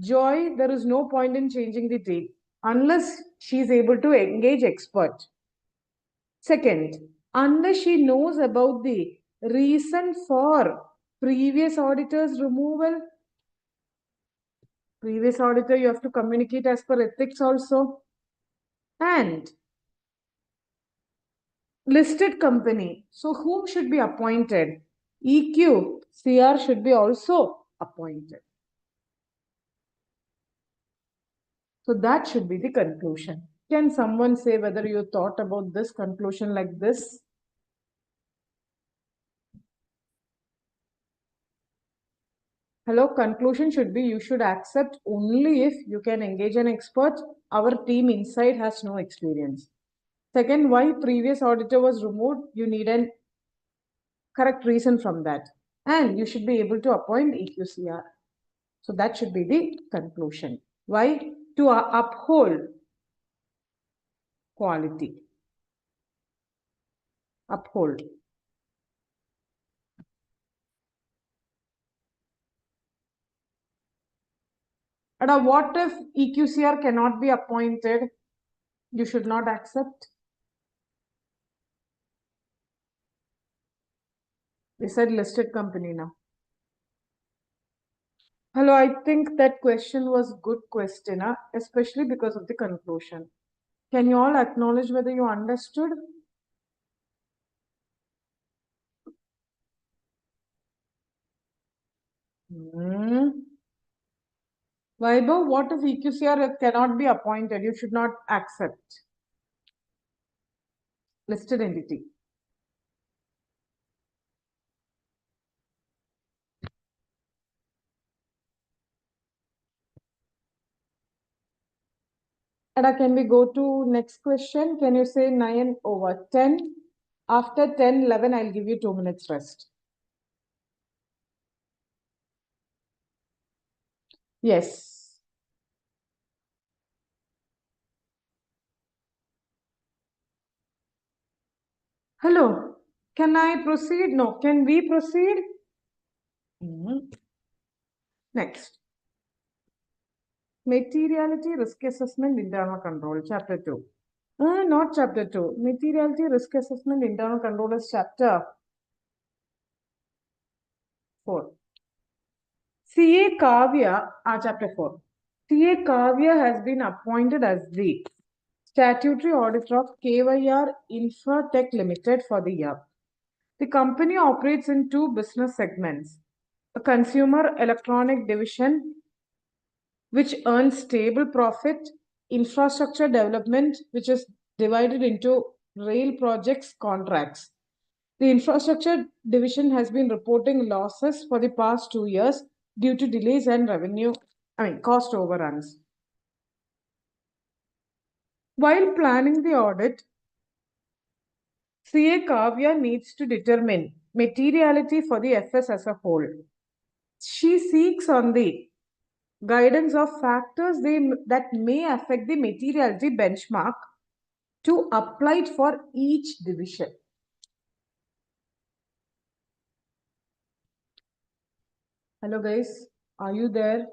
join, there is no point in changing the team. Unless she is able to engage expert. Second, unless she knows about the reason for previous auditor's removal. Previous auditor, you have to communicate as per ethics also. And listed company. So whom should be appointed? EQ, CR should be also appointed. So that should be the conclusion. Can someone say whether you thought about this conclusion like this? Hello, conclusion should be you should accept only if you can engage an expert. Our team inside has no experience. Second, why previous auditor was removed? You need a correct reason from that. And you should be able to appoint EQCR. So that should be the conclusion. Why? To uphold quality. Uphold. What if EQCR cannot be appointed? You should not accept. We said listed company now. Hello, I think that question was good question, especially because of the conclusion. Can you all acknowledge whether you understood? Vaibhav, what if EQCR cannot be appointed? You should not accept. Listed entity. Ada, can we go to next question? Can you say 9/10? After 10, 11, I'll give you 2 minutes rest. Yes. Hello. Can I proceed? No. Can we proceed? Next. Materiality, risk assessment, internal control, chapter 2. Not chapter 2. Materiality, risk assessment, internal control is chapter 4. CA Kavya, chapter 4. CA Kavya has been appointed as the statutory auditor of KYR Infratech Limited for the year. The company operates in 2 business segments. A consumer electronic division, which earns stable profit, infrastructure development, which is divided into rail projects contracts. The infrastructure division has been reporting losses for the past 2 years due to delays and cost overruns. While planning the audit, CA Kavya needs to determine materiality for the FS as a whole. She seeks on the guidance of factors that may affect the materiality benchmark to apply it for each division. Hello guys, are you there?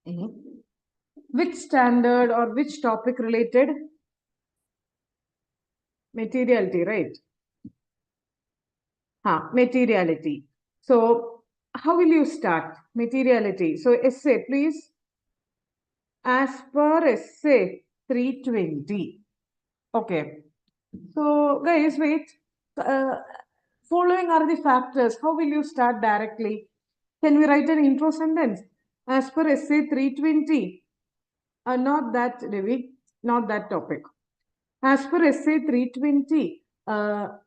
Which standard or which topic related? Materiality, right? Materiality. So how will you start? Materiality. So essay, please. As per essay 320. Okay. So guys, wait. Following are the factors. How will you start directly? Can we write an intro sentence? As per essay 320. Not that, Devi. Not that topic. As per essay 320,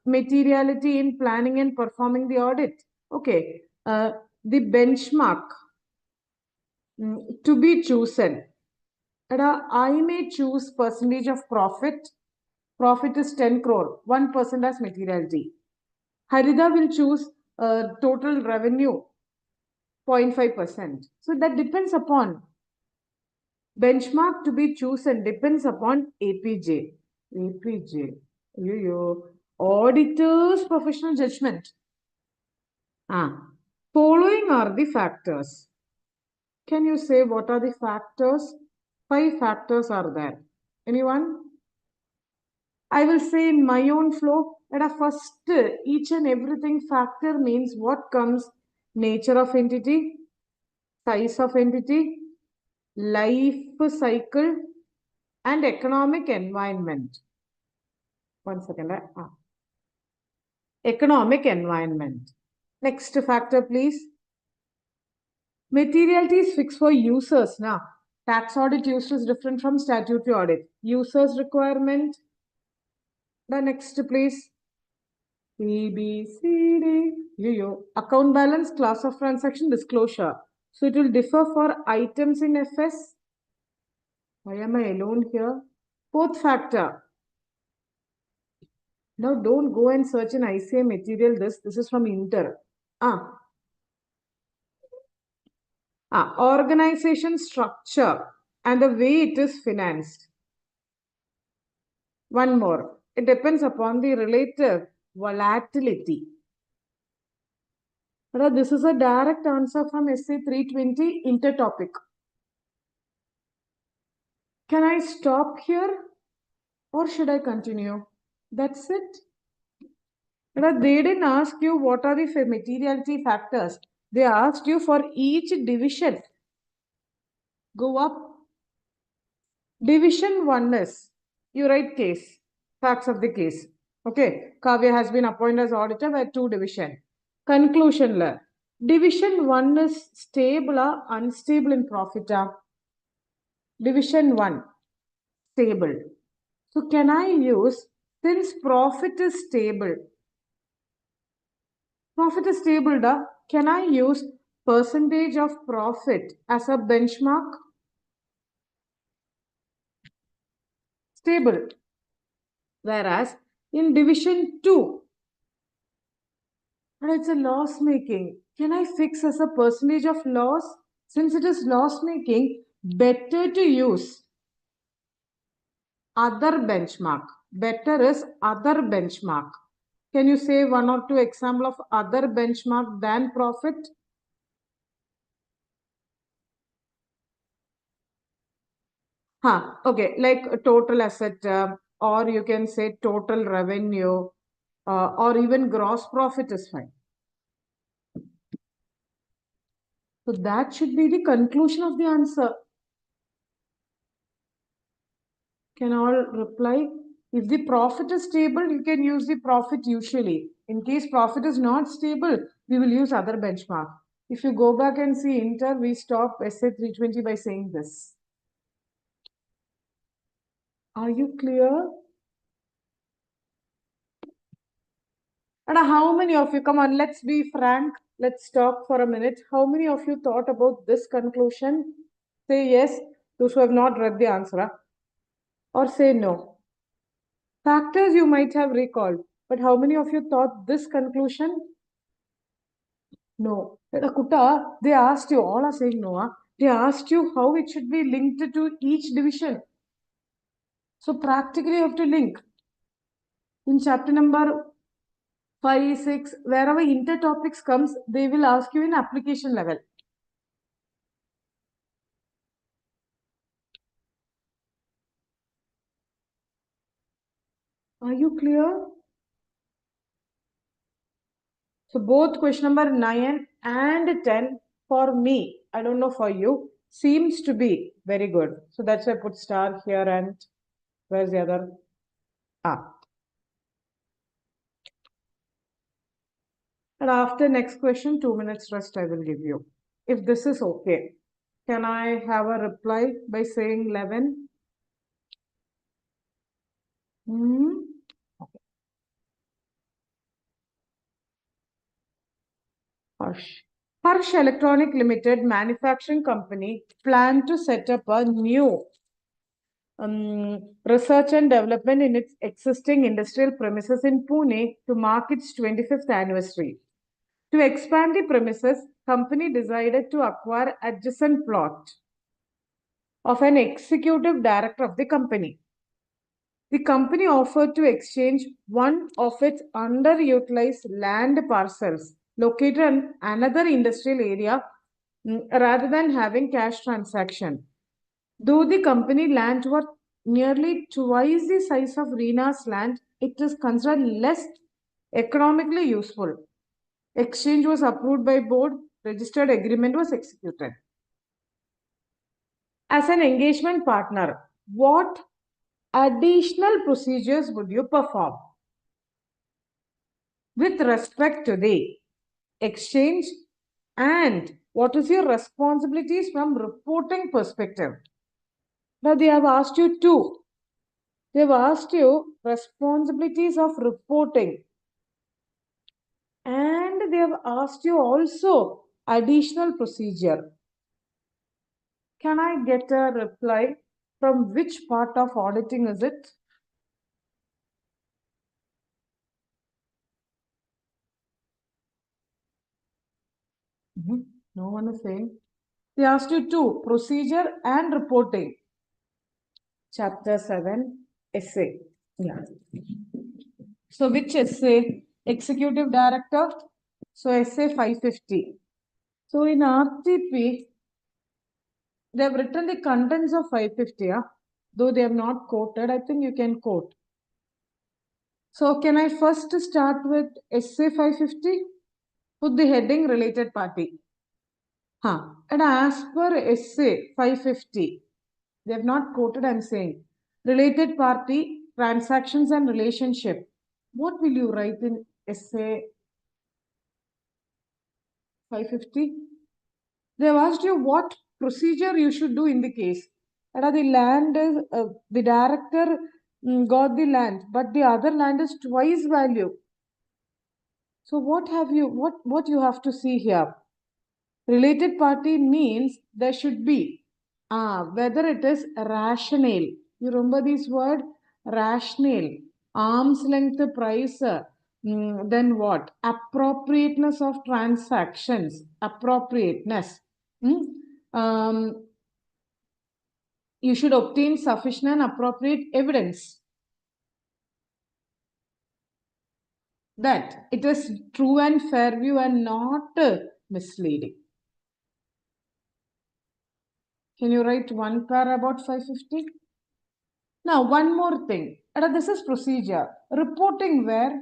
materiality in planning and performing the audit. Okay. The benchmark to be chosen. I may choose percentage of profit. Profit is 10 crore, 1% as materiality. Harida will choose total revenue, 0.5%. So that depends upon benchmark to be chosen, depends upon APJ. Auditor's professional judgment. Following are the factors. Can you say what are the factors? 5 factors are there. Anyone? I will say in my own flow, at a first, each and everything factor means what comes: nature of entity, size of entity, life cycle, and economic environment. 1 second. Economic environment. Next factor, please. Materiality is fixed for users. Now, tax audit used is different from statutory audit. Users requirement. The next, please. A, B, C, D. Account balance, class of transaction, disclosure. So it will differ for items in FS. Why am I alone here? 4th factor. Now don't go and search in ICA material this. This is from Inter. Organization structure and the way it is financed. One more. It depends upon the relative volatility. This is a direct answer from essay 320 intertopic. Can I stop here or should I continue? That's it. But they didn't ask you what are the materiality factors. They asked you for each division. Go up. Division 1 is, you write case, facts of the case. Okay, Kavya has been appointed as auditor by 2 division. Conclusion la. Division 1 is stable or unstable in profit. Division 1, stable. So can I use, since profit is stable, can I use percentage of profit as a benchmark? Stable. Whereas in division 2, but it's a loss making. Can I fix as a percentage of loss? Since it is loss making, better to use other benchmark. Better is other benchmark. Can you say 1 or 2 example of other benchmark than profit? Okay, like total asset, or you can say total revenue, or even gross profit is fine. So that should be the conclusion of the answer. Can all reply? If the profit is stable, you can use the profit usually. In case profit is not stable, we will use other benchmark. If you go back and see Inter, we stop SA 320 by saying this. Are you clear? And how many of you, come on, let's be frank. Let's talk for a minute. How many of you thought about this conclusion? Say yes, those who have not read the answer. Or say no. Factors you might have recalled, but how many of you thought this conclusion? No. Kutta, they asked you, all are saying no. They asked you how it should be linked to each division. So practically you have to link. In chapter number 5, 6, wherever intertopics comes, they will ask you in application level. Are you clear? So both question number 9 and 10 for me, I don't know for you, seems to be very good. So that's why I put star here and where's the other? And after next question, 2 minutes rest I will give you. If this is okay, can I have a reply by saying 11? Okay. Harsh Electronic Limited manufacturing company planned to set up a new research and development in its existing industrial premises in Pune to mark its 25th anniversary. To expand the premises, company decided to acquire adjacent plot of an executive director of the company. The company offered to exchange one of its underutilized land parcels located in another industrial area rather than having cash transaction. Though the company land worth nearly twice the size of Reena's land, it is considered less economically useful. Exchange was approved by board, registered agreement was executed. As an engagement partner, what additional procedures would you perform with respect to the exchange, and what is your responsibilities from reporting perspective? Now they have asked you two. They have asked you responsibilities of reporting, and they have asked you also additional procedure. Can I get a reply from which part of auditing is it? No one is saying. They asked you two, procedure and reporting. Chapter 7, essay. Yeah. So which essay? Executive Director. So essay 550. So in RTP, they have written the contents of 550. Though they have not quoted, I think you can quote. So can I first start with essay 550? Put the heading related party. And as per essay 550, they have not quoted, I'm saying. Related party, transactions and relationship. What will you write in essay 550? They have asked you what procedure you should do in the case. The land is, the director got the land, but the other land is twice value. So what you have to see here? Related party means there should be whether it is rational. You remember this word? Rational. Arm's length price. Then what? Appropriateness of transactions. Appropriateness. You should obtain sufficient and appropriate evidence that it is true and fair view and not misleading. Can you write one pair about 550? Now, one more thing. This is procedure. Reporting where?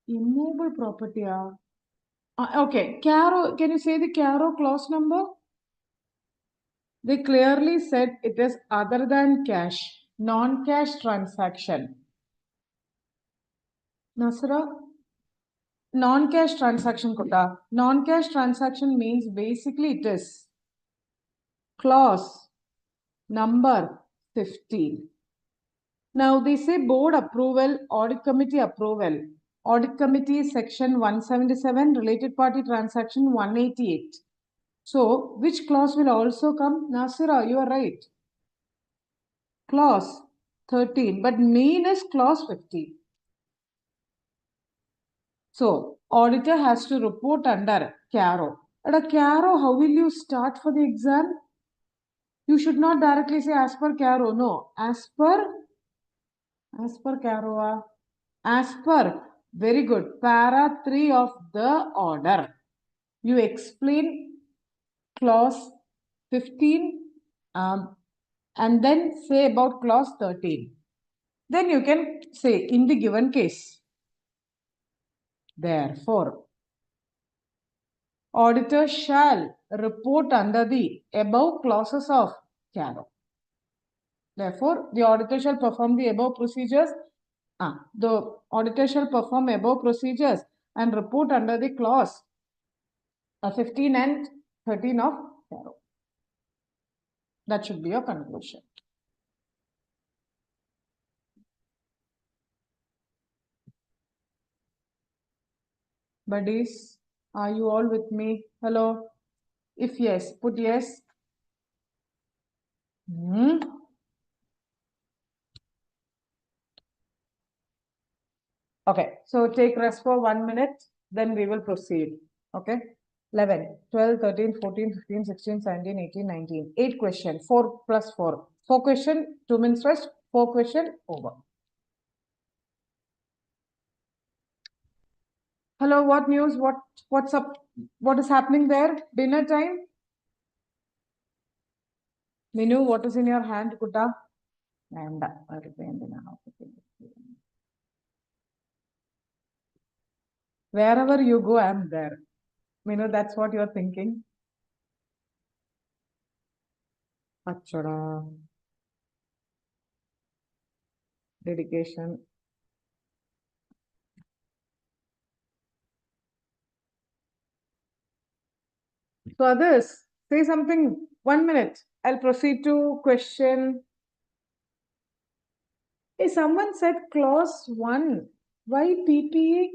Immovable property. Okay. Caro, can you say the Caro clause number? They clearly said it is other than cash, non-cash transaction. Nasra? Non-cash transaction, Kota. Non-cash transaction means basically it is clause number 15. Now they say board approval, audit committee approval. Audit committee section 177, related party transaction 188. So which clause will also come? Nasira, you are right. Clause 13, but main is clause 15. So auditor has to report under Caro. At a Caro, how will you start for the exam? You should not directly say as per Caro. No, as per Caro. As per, very good, para 3 of the order. You explain clause 15 and then say about clause 13. Then you can say in the given case. Therefore, auditor shall report under the above clauses of Caro. Therefore, the auditor shall perform the above procedures. The auditor shall perform above procedures and report under the clause 15 and 13 of Caro. That should be your conclusion. Buddies, are you all with me? Hello? If yes, put yes. Okay, so take rest for 1 minute, then we will proceed. Okay, 11, 12, 13, 14, 15, 16, 17, 18, 19. 8 question, 4 plus 4. 4 question, 2 minutes rest, 4 question, over. Hello, what news? What's up? What is happening there? Dinner time? Minu, what is in your hand, Kutta? And wherever you go, I'm there. Minu, that's what you're thinking. Achada. Dedication. So others, say something. 1 minute. I'll proceed to question. Hey, someone said clause 1. Why PPA?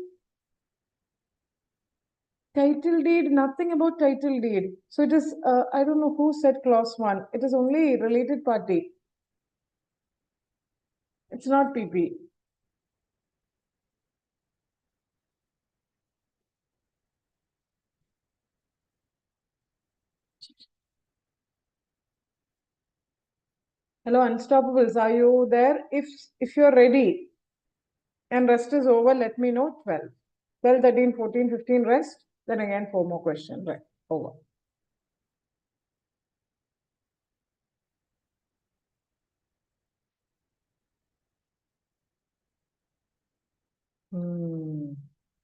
Title deed, nothing about title deed. So it is, I don't know who said clause 1. It is only related party. It's not PP. Hello, Unstoppables. Are you there? If you're ready and rest is over, let me know. 12. 12, 13, 14, 15 rest. Then again 4 more questions. Right. Over. And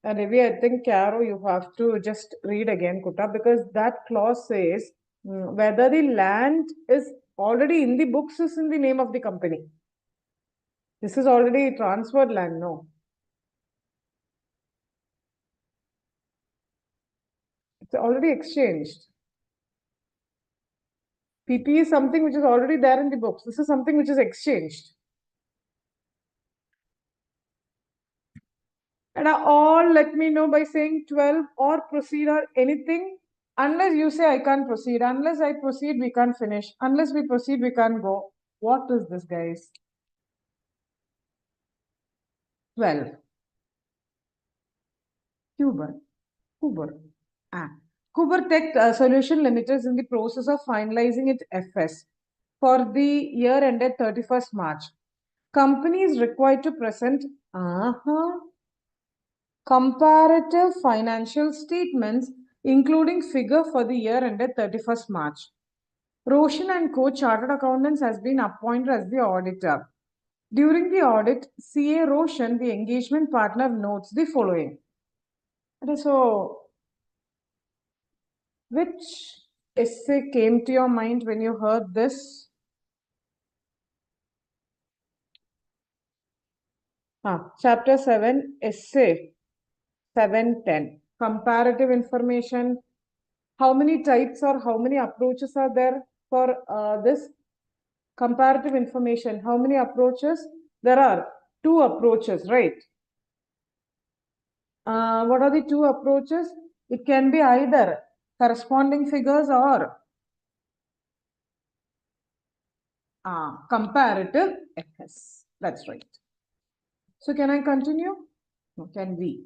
Ravi, I think, Caro, you have to just read again, Kuta, because that clause says whether the land is already in the books is in the name of the company. This is already transferred land, no? It's already exchanged. PP is something which is already there in the books. This is something which is exchanged. And all let me know by saying 12 or proceed or anything. Unless you say I can't proceed. Unless I proceed, we can't finish. Unless we proceed, we can't go. What is this, guys? 12. Huber. Huber Tech Solution Limited is in the process of finalizing its FS for the year ended 31st March. Company is required to present comparative financial statements, including figure for the year ended 31st March. Roshan and Co. Chartered Accountants has been appointed as the auditor. During the audit, CA Roshan, the engagement partner, notes the following. So, which essay came to your mind when you heard this? Chapter 7, Essay 710. Comparative information. How many types or how many approaches are there for this? Comparative information. How many approaches? There are 2 approaches, right? What are the 2 approaches? It can be either corresponding figures or comparative FS. That's right. So can I continue? No, can we?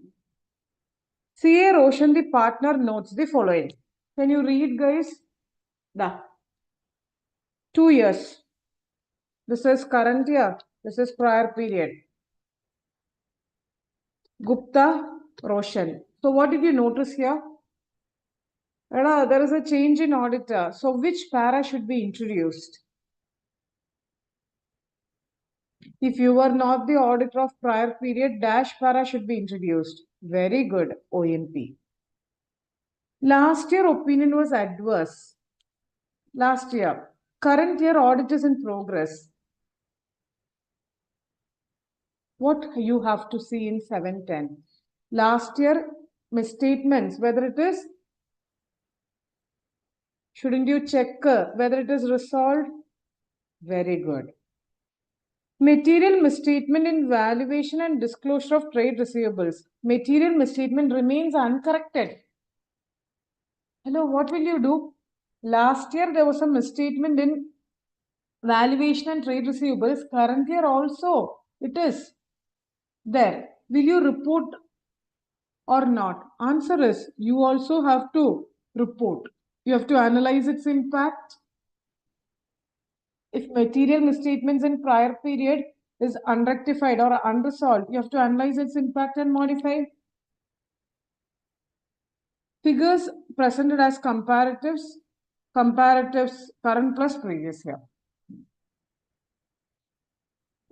CA Roshan, the partner, notes the following. Can you read, guys? 2 years. This is current year. This is prior period. Gupta, Roshan. So what did you notice here? There is a change in auditor. So which para should be introduced? If you were not the auditor of prior period, dash para should be introduced. Very good, ONP. Last year opinion was adverse. Last year. Current year audit is in progress. What you have to see in 710. Last year misstatements, whether it is, shouldn't you check whether it is resolved? Very good. Material misstatement in valuation and disclosure of trade receivables. Material misstatement remains uncorrected. Hello, what will you do? Last year there was a misstatement in valuation and trade receivables. Current year also it is there. Will you report or not? Answer is you also have to report. You have to analyze its impact. If material misstatements in prior period is unrectified or unresolved, you have to analyze its impact and modify. Figures presented as comparatives current plus previous year.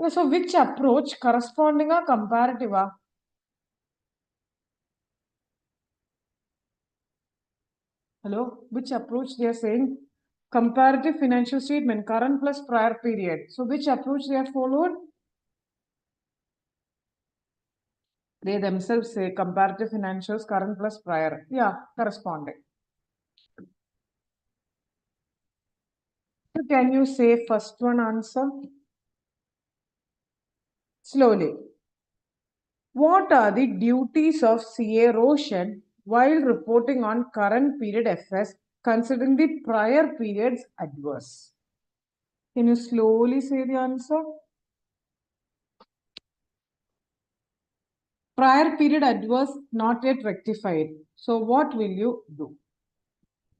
So which approach corresponding or comparative? Hello, which approach they are saying? Comparative financial statement, current plus prior period. So which approach they have followed? They themselves say comparative financials, current plus prior. Yeah, corresponding. So can you say first one answer? Slowly. What are the duties of CA Roshan while reporting on current period FS considering the prior period's adverse? Can you slowly say the answer? Prior period adverse not yet rectified. So what will you do?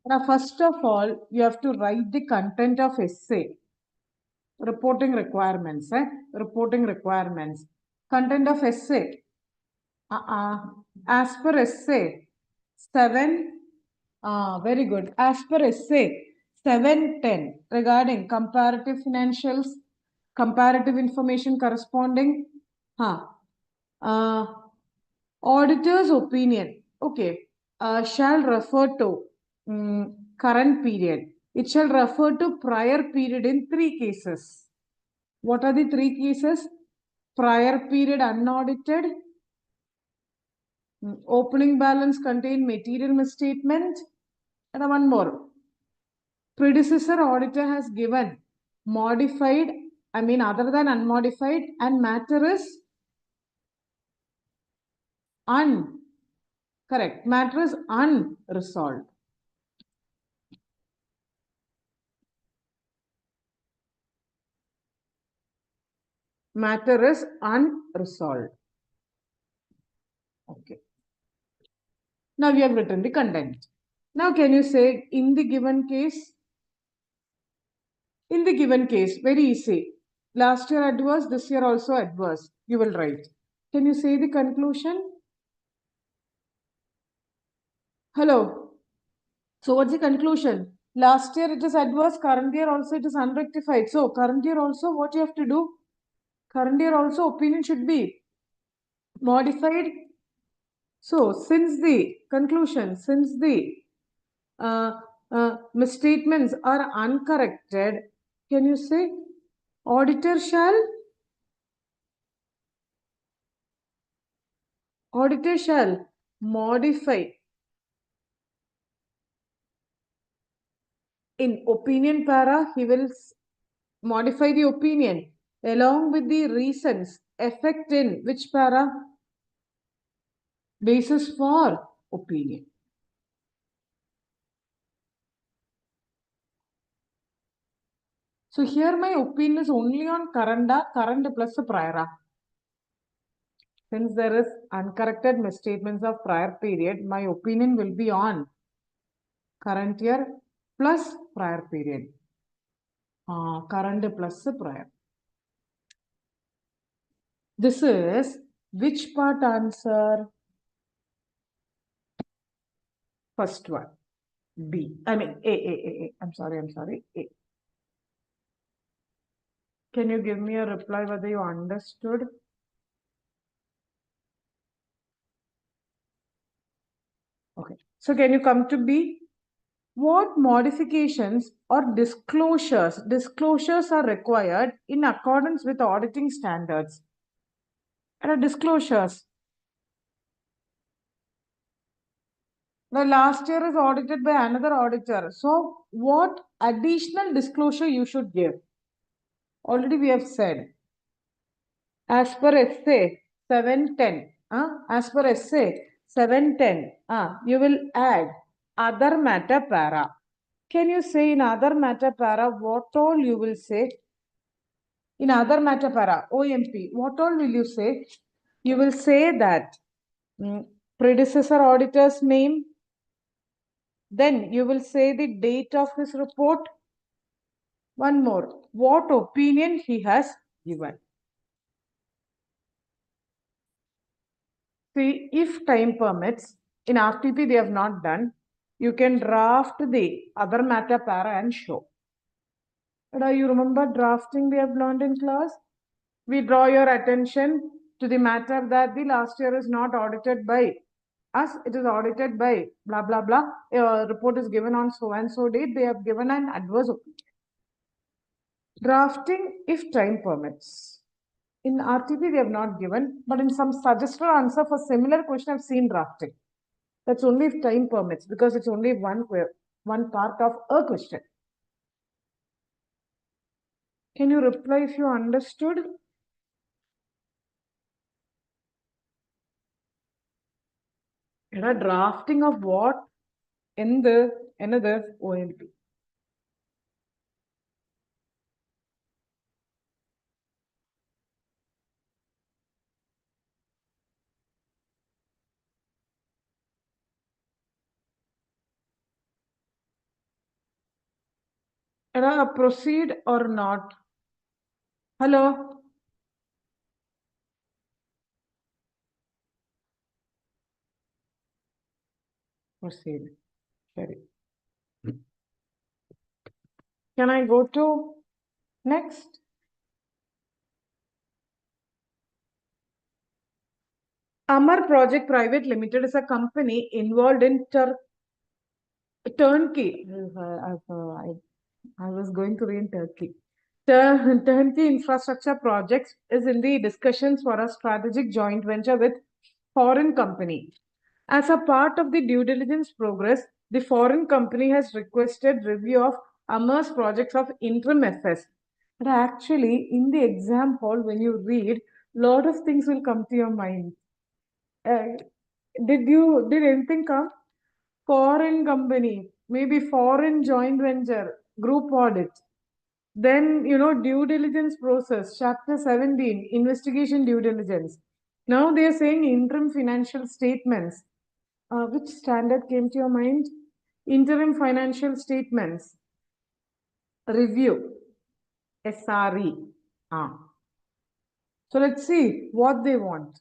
Now, first of all, you have to write the content of essay. Reporting requirements. Reporting requirements. Content of essay. As per essay 7. Very good. As per essay 710 regarding comparative financials, comparative information corresponding. Auditor's opinion, okay, shall refer to current period. It shall refer to prior period in 3 cases. What are the 3 cases? Prior period unaudited, opening balance contain material misstatement, and one more. Predecessor auditor has given modified, other than unmodified, and matter is correct. Matter is unresolved. Matter is unresolved. Okay. Now we have written the content. Now can you say in the given case? In the given case, very easy. Last year adverse, this year also adverse. You will write. Can you say the conclusion? Hello. So what's the conclusion? Last year it is adverse, current year also it is unrectified. So current year also what you have to do? Current year also opinion should be modified. So since the conclusion, since the misstatements are uncorrected, can you say auditor shall modify in opinion para, he will modify the opinion along with the reasons effect in which para? Basis for opinion. So here my opinion is only on current plus prior. Since there is uncorrected misstatements of prior period, my opinion will be on current year plus prior period. Current plus prior. This is which part answer? First one. B. A. I'm sorry. A. Can you give me a reply whether you understood? Okay. So can you come to B? What modifications or disclosures are required in accordance with auditing standards? And disclosures. The last year is audited by another auditor. So what additional disclosure you should give? Already we have said. As per essay 710, you will add other matter para. Can you say in other matter para what all you will say? In other matter para, OMP, what all will you say? You will say that predecessor auditor's name, then you will say the date of his report. One more, what opinion he has given. See, if time permits, in RTP they have not done, you can draft the other matter para and show. But you remember drafting we have learned in class? We draw your attention to the matter that the last year is not audited by us, it is audited by blah blah blah. A report is given on so and so date, they have given an adverse opinion. Drafting if time permits. In RTP, they have not given, but in some suggested answer for similar question, I've seen drafting. That's only if time permits, because it's only one part of a question. Can you reply if you understood? Drafting of what? In the another OMP. Proceed or not? Hello? Proceed. Sorry. Can I go to next? Amar Project Private Limited is a company involved in turnkey. I was going to read Turkey. Turnkey infrastructure projects is in the discussions for a strategic joint venture with foreign company. As a part of the due diligence progress, the foreign company has requested review of Amar's projects of interim FS. But actually, in the exam hall, when you read, lot of things will come to your mind. Uh, did anything come? Foreign company, maybe foreign joint venture, group audit. Then, due diligence process, chapter 17, investigation due diligence. Now they are saying interim financial statements. Which standard came to your mind? Interim financial statements. Review. SRE. Ah. So let's see what they want.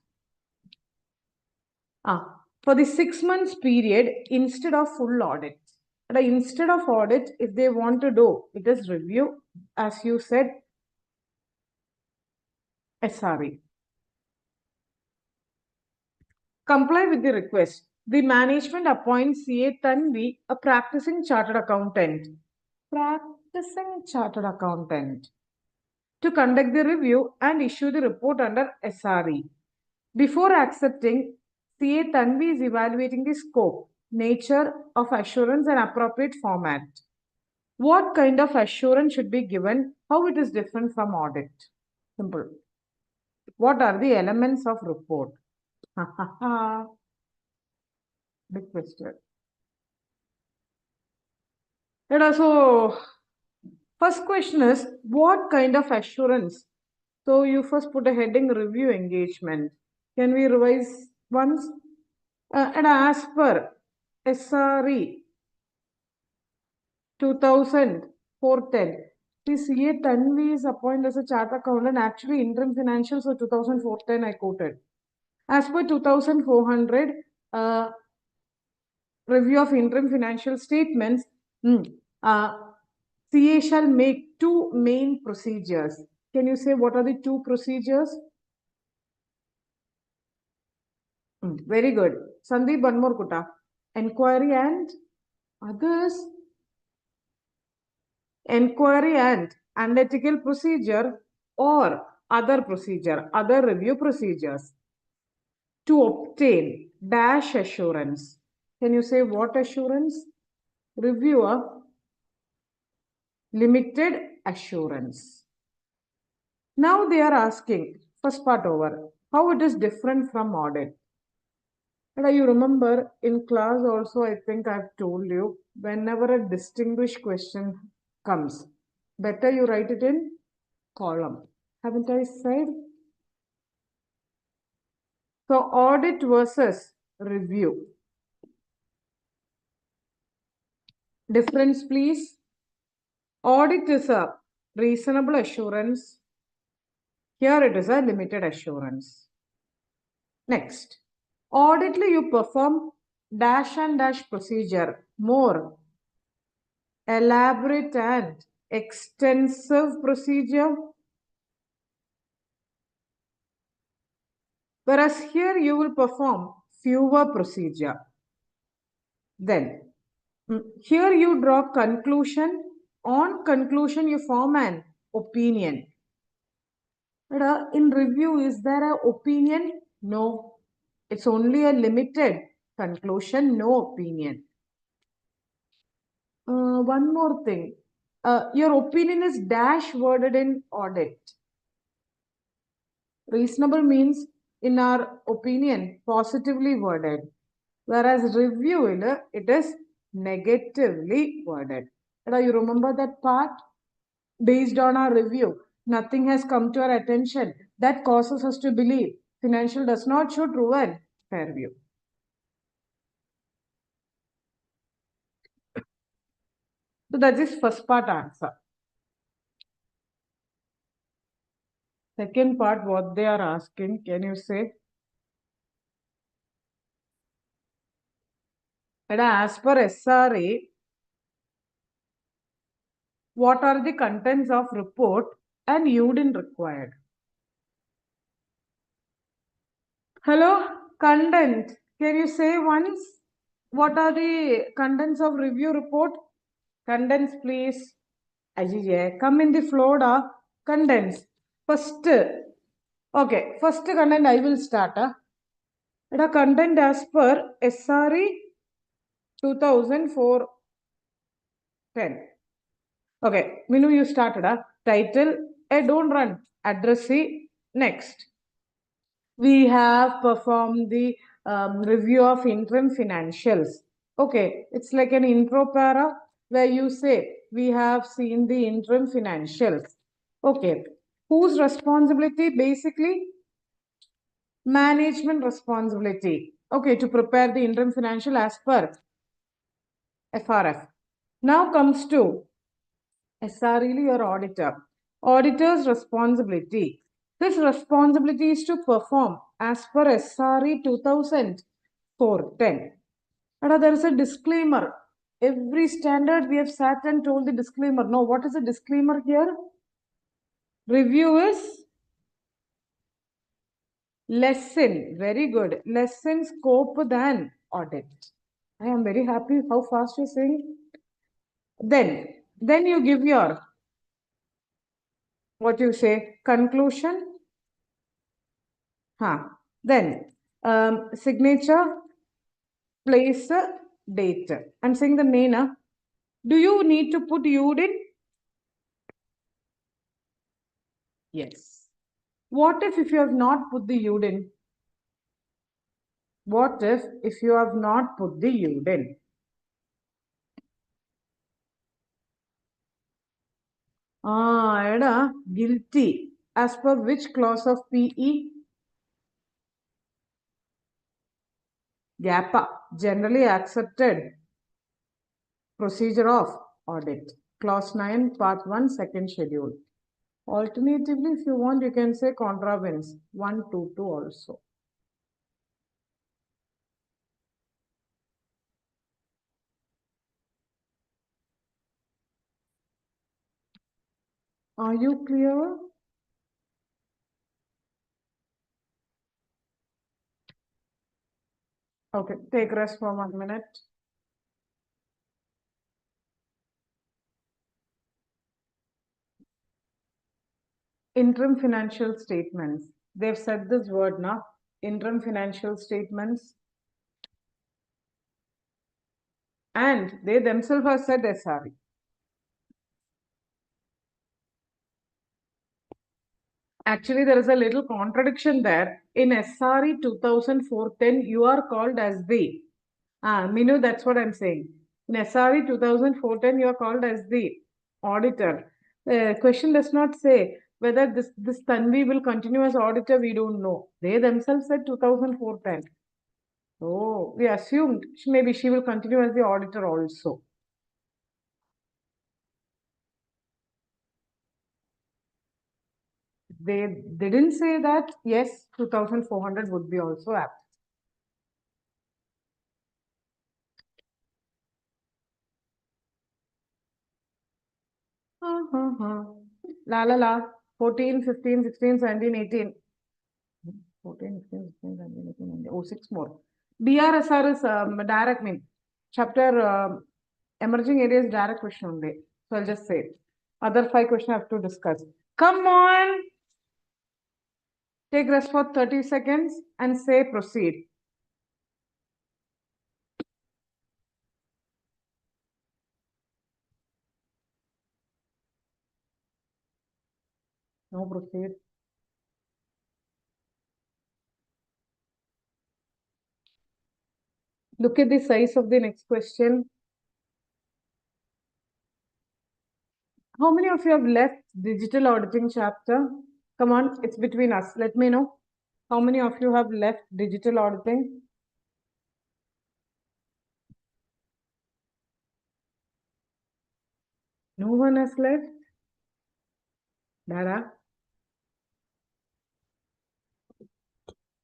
For the 6 months period, instead of full audit. Instead of audit, if they want to do, it is review, as you said, SRE. Comply with the request. The management appoints CA Tanvi, a practicing chartered accountant. Practicing chartered accountant. To conduct the review and issue the report under SRE. Before accepting, CA Tanvi is evaluating the scope, nature of assurance and appropriate format. What kind of assurance should be given? How it is different from audit? Simple. What are the elements of report? Big question. So, first question is, what kind of assurance? So, you first put a heading review engagement. Can we revise once? And as per SRE 2004-10, the CA Tanvi is appointed as a chartered accountant, actually interim financials of 2004-10 I quoted. As per 2400, review of interim financial statements, CA shall make two main procedures. Can you say what are the two procedures? Very good. Sandeep, one more kuta. Enquiry and others. Enquiry and analytical procedure or other procedure, other review procedures. To obtain dash assurance. Can you say what assurance? Reviewer limited assurance. Now they are asking, first part over, how it is different from audit. And you remember in class also, I think I've told you, whenever a distinguished question comes, better you write it in column. Haven't I said? So audit versus review. Difference, please. Audit is a reasonable assurance. Here it is a limited assurance. Next. Auditly you perform dash and dash procedure, more elaborate and extensive procedure. Whereas here you will perform fewer procedure. Then here you draw conclusion. On conclusion you form an opinion. But in review, is there an opinion? No. It's only a limited conclusion, no opinion. One more thing. Your opinion is dash worded in audit. Reasonable means, in our opinion, positively worded. Whereas review, it is negatively worded. You remember that part? Based on our review, nothing has come to our attention that causes us to believe financial does not show true and fair view. So that is first part answer. Second part, what they are asking, can you say? And as per SRA, what are the contents of report and you didn't required? Hello? Content. Can you say once? What are the contents of review report? Contents, please. Ajay, come in the flow, da. Contents. First. Okay, first content I will start. The content as per SRE 2004-10. Okay, Minu, you started. Title. Don't run. Addressee. Next. We have performed the review of interim financials. Okay, it's like an intro para where you say, we have seen the interim financials. Okay, whose responsibility? Basically, management responsibility. Okay, to prepare the interim financial as per FRF. Now comes to SRE or auditor. Auditor's responsibility. His responsibility is to perform as per SRE 2004-10. And there is a disclaimer. Every standard we have sat and told the disclaimer. No, what is the disclaimer here? Review is lesson. Very good. Lesson scope than audit. I am very happy how fast you're saying. Then you give your, what you say, conclusion. Then signature, place, date. I'm saying the main. Do you need to put UDIN? Yes. What if you have not put the UDIN? What if you have not put the UDIN? Guilty. As per which clause of PE? GAPA. Generally accepted procedure of audit. Clause 9, part 1, second schedule. Alternatively, if you want, you can say contravents 1, 2, 2 also. Are you clear? Okay, take rest for 1 minute. Interim financial statements. They've said this word now. Interim financial statements. And they themselves have said SRE. Actually, there is a little contradiction there. In SRE 2004-10, you are called as the, Minu, that's what I'm saying. In SRE 2004-10, you are called as the auditor. The question does not say whether this Tanvi will continue as auditor, we don't know. They themselves said 2004-10. So we assumed maybe she will continue as the auditor also. They didn't say that, yes, 2400 would be also apt. La la la. 14, 15, 16, 17, 18. 14, 15, 16, 17, 18, 19. Oh, 6 more. DRSR is direct mean. Chapter emerging areas direct question only. So I'll just say. Other 5 questions I have to discuss. Come on. Take rest for 30 seconds and say proceed. No proceed. Look at the size of the next question. How many of you have left digital auditing chapter? Come on, it's between us. Let me know. How many of you have left digital auditing? No one has left? Dada?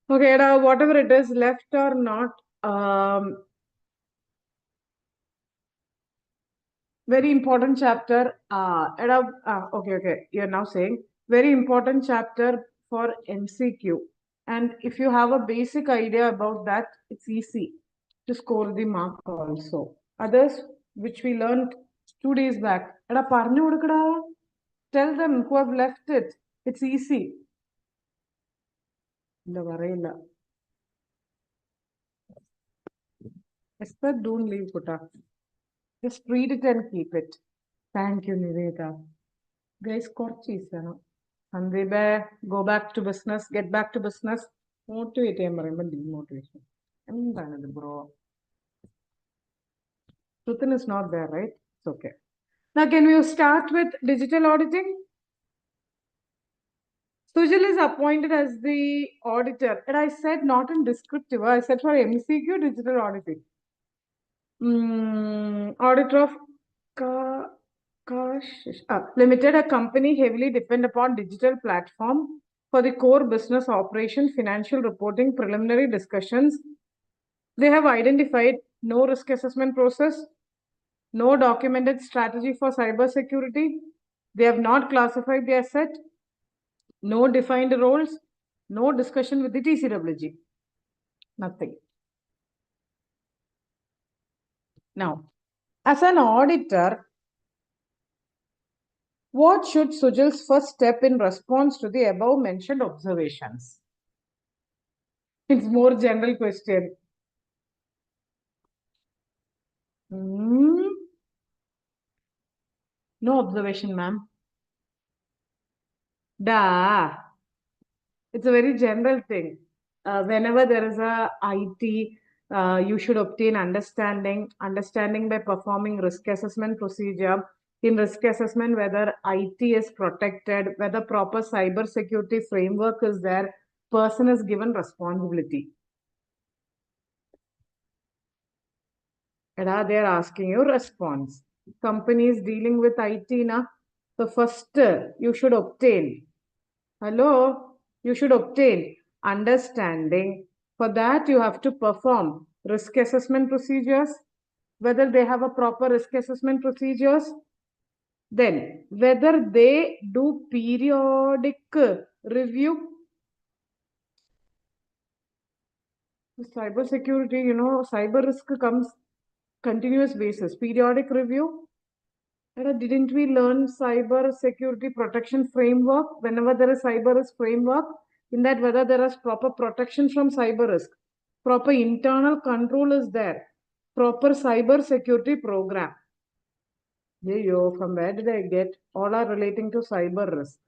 Okay, whatever it is, left or not, very important chapter. Okay, you're now saying very important chapter for MCQ. And if you have a basic idea about that, it's easy to score the mark also. Others, which we learned 2 days back, എടാ പറഞ്ഞു കൊടുക്കടാ. Tell them who have left it. It's easy. ഇല്ല പറയില്ല. Esther, don't leave, Putta. Just read it and keep it. Thank you, Niveda. Guys, കുറച്ച് ഈസിയാണ്. Sandeep, go back to business, get back to business. Motivate ചെയ്യാൻ പറയുമ്പോൾ demotivation. എന്താണിത് bro? Rutan is not there, right? It's okay. Now, can we start with digital auditing? Sujal is appointed as the auditor. And I said not in descriptive, I said for MCQ digital auditing. Auditor of Limited, a company heavily depend upon digital platform for the core business operation, financial reporting, preliminary discussions. They have identified no risk assessment process, no documented strategy for cyber security. They have not classified the asset, no defined roles, no discussion with the TCWG. Nothing. Now, as an auditor, what should Sujal's first step in response to the above mentioned observations? It's more general question. No observation, ma'am. Da. It's a very general thing. Whenever there is a IT, you should obtain understanding by performing risk assessment procedure. In risk assessment, whether IT is protected, whether proper cyber security framework is there, person is given responsibility. And they are asking you response. Companies dealing with IT, na, so first you should obtain. Hello, you should obtain understanding. For that, you have to perform risk assessment procedures, whether they have a proper risk assessment procedures. Then, whether they do periodic review. Cyber security, cyber risk comes continuous basis. Periodic review. Didn't we learn cyber security protection framework? Whenever there is cyber risk framework, in that whether there is proper protection from cyber risk, proper internal control is there, proper cyber security program. From where did I get? All are relating to cyber risk.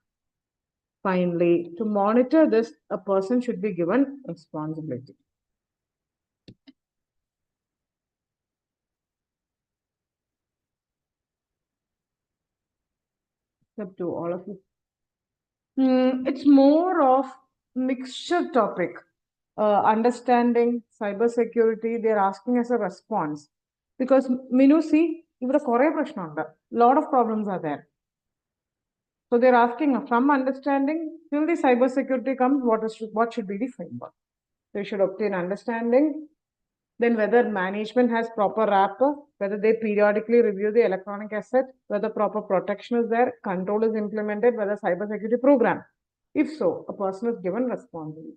Finally, to monitor this, a person should be given responsibility. Up to all of you. It's more of mixture topic. Understanding cyber security, they're asking as a response. Because Minu, see, lot of problems are there. So they're asking from understanding till the cyber security comes, what should be the framework? They should obtain understanding. Then whether management has proper wrapper, whether they periodically review the electronic asset, whether proper protection is there, control is implemented, whether cyber security program. If so, a person is given responsibility.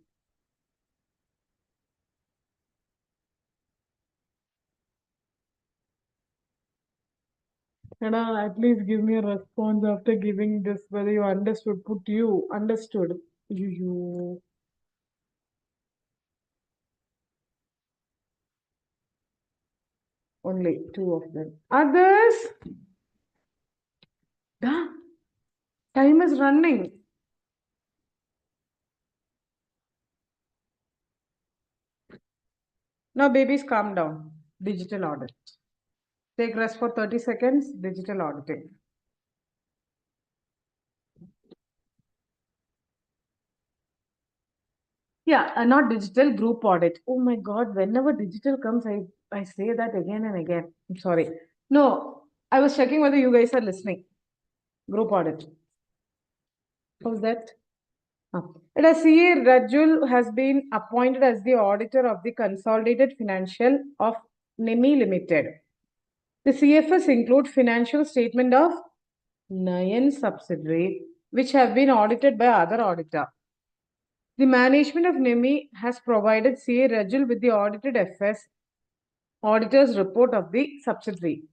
At least give me a response after giving this, whether you understood. Put you understood. You. Only 2 of them. Others. Time is running. Now, babies, calm down. Digital audit. Take rest for 30 seconds. Digital auditing. Yeah, not digital, group audit. Oh my God, whenever digital comes, I say that again and again. I'm sorry. No, I was checking whether you guys are listening. Group audit. How's that? CA Rajul has been appointed as the auditor of the consolidated financial of NEMI Limited. The CFS include financial statement of 9 subsidiary, which have been audited by other auditor. The management of NEMI has provided CA Rajul with the audited FS auditor's report of the subsidiary.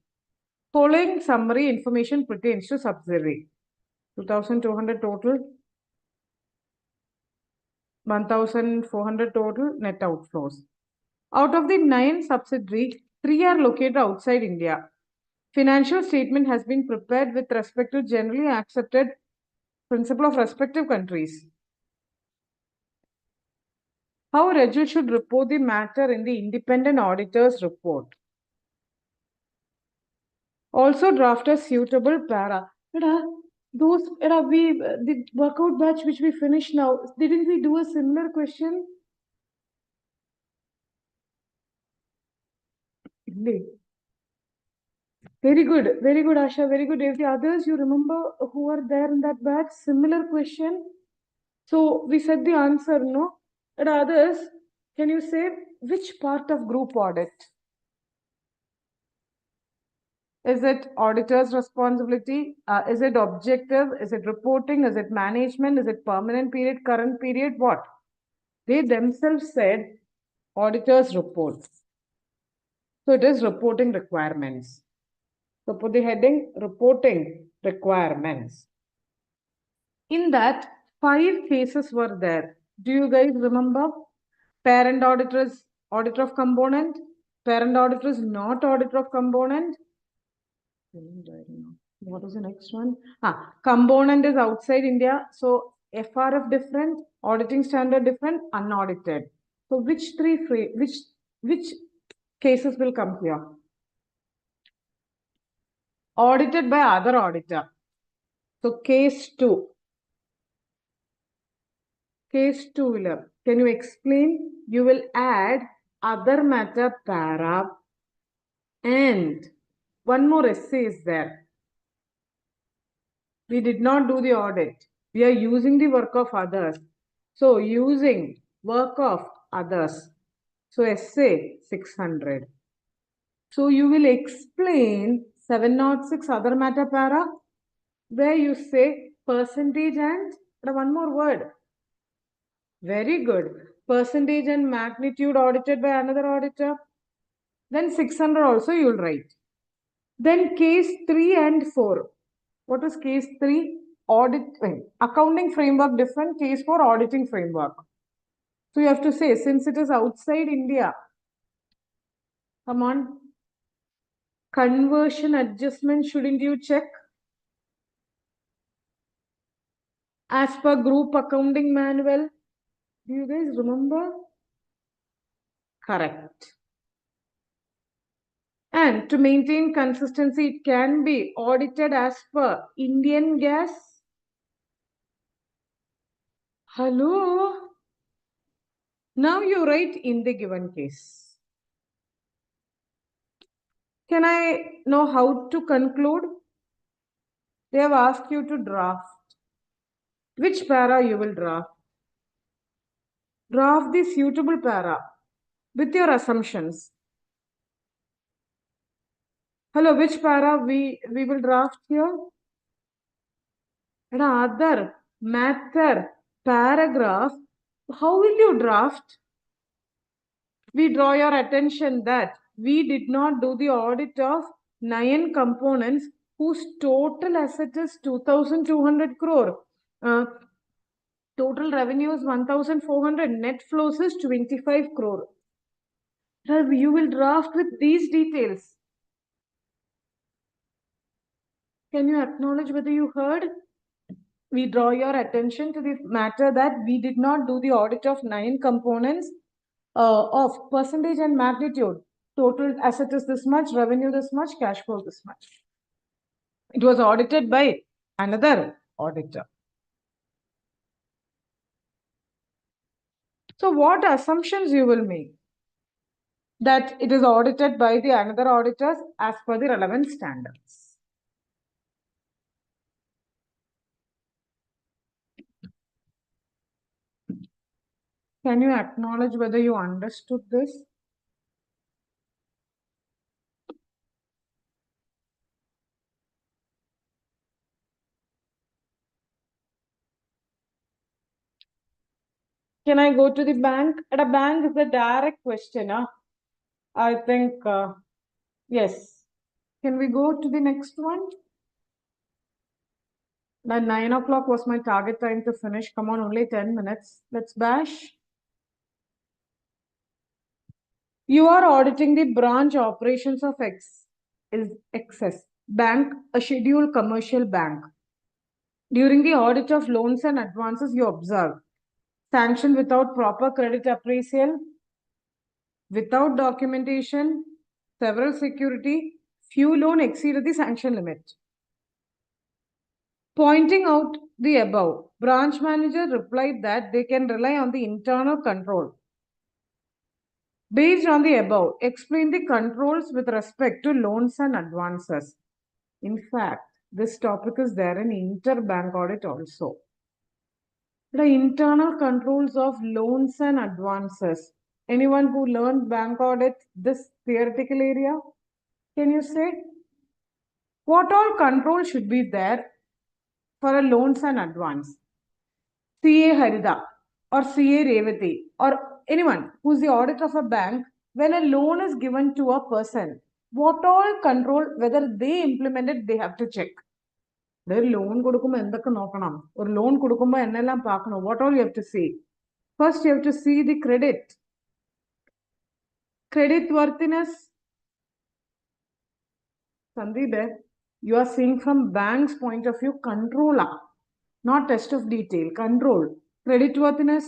Following summary information pertains to subsidiary. 2,200 total, 1,400 total net outflows. Out of the 9 subsidiaries, 3 are located outside India. Financial statement has been prepared with respect to generally accepted principle of respective countries. How Rajul should report the matter in the independent auditor's report. Also draft a suitable para. The workout batch which we finished now, didn't we do a similar question? Very good, Asha, very good. If the others you remember who are there in that batch, similar question. So we said the answer, no? And others, can you say which part of group audit? Is it auditor's responsibility? Is it objective? Is it reporting? Is it management? Is it permanent period, current period? What? They themselves said auditor's report. So it is reporting requirements. So put the heading reporting requirements. In that, 5 cases were there. Do you guys remember? Parent auditor is auditor of component. Parent auditor is not auditor of component. What was the next one? Component is outside India. So FRF different, auditing standard different, unaudited. So which cases will come here? Audited by other auditor. So case 2. Case 2, can you explain? You will add other matter para and one more essay is there. We did not do the audit. We are using the work of others. So using work of others. So essay 600. So you will explain 706 other matter para where you say percentage and one more word. Very good. Percentage and magnitude audited by another auditor. Then 600 also you will write. Then case 3 and 4. What is case 3? Auditing. Accounting framework different, case 4 auditing framework. So you have to say, since it is outside India, come on, conversion adjustment shouldn't you check? As per group accounting manual, do you guys remember? Correct. And to maintain consistency, it can be audited as per Indian gas. Hello? Now you write in the given case. Can I know how to conclude? They have asked you to draft. Which para you will draft? Draft the suitable para with your assumptions. Hello, which para we will draft here? Other matter paragraph. How will you draft? We draw your attention that we did not do the audit of 9 components whose total asset is 2,200 crore. Total revenue is 1,400. Net flows is 25 crore. You will draft with these details. Can you acknowledge whether you heard? We draw your attention to the matter that we did not do the audit of 9 components of percentage and magnitude. Total asset is this much, revenue this much, cash flow this much. It was audited by another auditor. So what assumptions you will make? That it is audited by the another auditors as per the relevant standards. Can you acknowledge whether you understood this? Can I go to the bank? At a bank is a direct question. I think, yes. Can we go to the next one? Now, 9 o'clock was my target time to finish. Come on, only 10 minutes. Let's bash. You are auditing the branch operations of Excess Bank, a scheduled commercial bank. During the audit of loans and advances, you observe sanction without proper credit appraisal, without documentation, several security, few loan exceeded the sanction limit. Pointing out the above, branch manager replied that they can rely on the internal control. Based on the above, explain the controls with respect to loans and advances. In fact, this topic is there in interbank audit also. The internal controls of loans and advances. Anyone who learned bank audit, this theoretical area, can you say? What all control should be there for a loans and advance? CA Harida or CA Revati or anyone who's the audit of a bank, when a loan is given to a person, what all control, whether they implemented, they have to check. Loan or loan what all you have to see? First, you have to see the credit. Credit worthiness. Sandeep, you are seeing from bank's point of view, controller, not test of detail, control. Credit worthiness,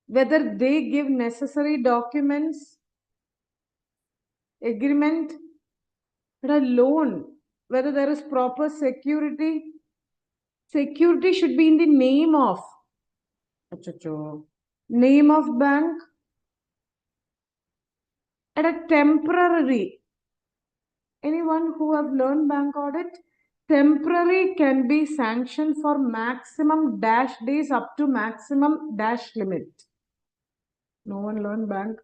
whether they give necessary documents, agreement, but a loan, whether there is proper security. Security should be in the name of bank at a temporary. Anyone who have learned bank audit, temporary can be sanctioned for maximum dash days up to maximum dash limit. No one learned bank.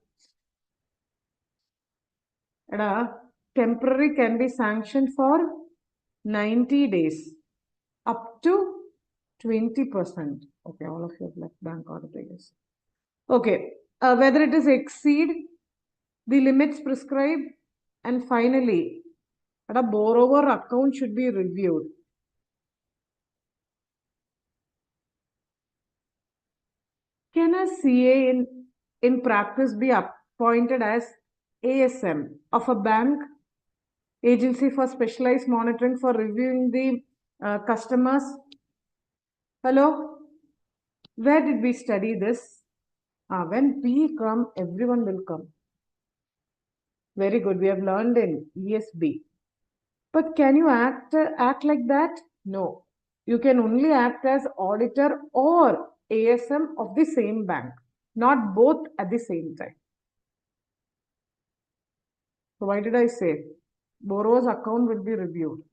Temporary can be sanctioned for 90 days up to 20%. Okay, all of you have left bank audit, I guess. Okay, whether it is exceed the limits prescribed, and finally, a borrower account should be reviewed. Can a CA in practice be appointed as ASM of a bank, agency for specialized monitoring for reviewing the customers? Hello? Where did we study this? When P come, everyone will come. Very good. We have learned in ESB. But can you act like that? No. You can only act as auditor or ASM of the same bank, not both at the same time. So why did I say borrower's account will be reviewed?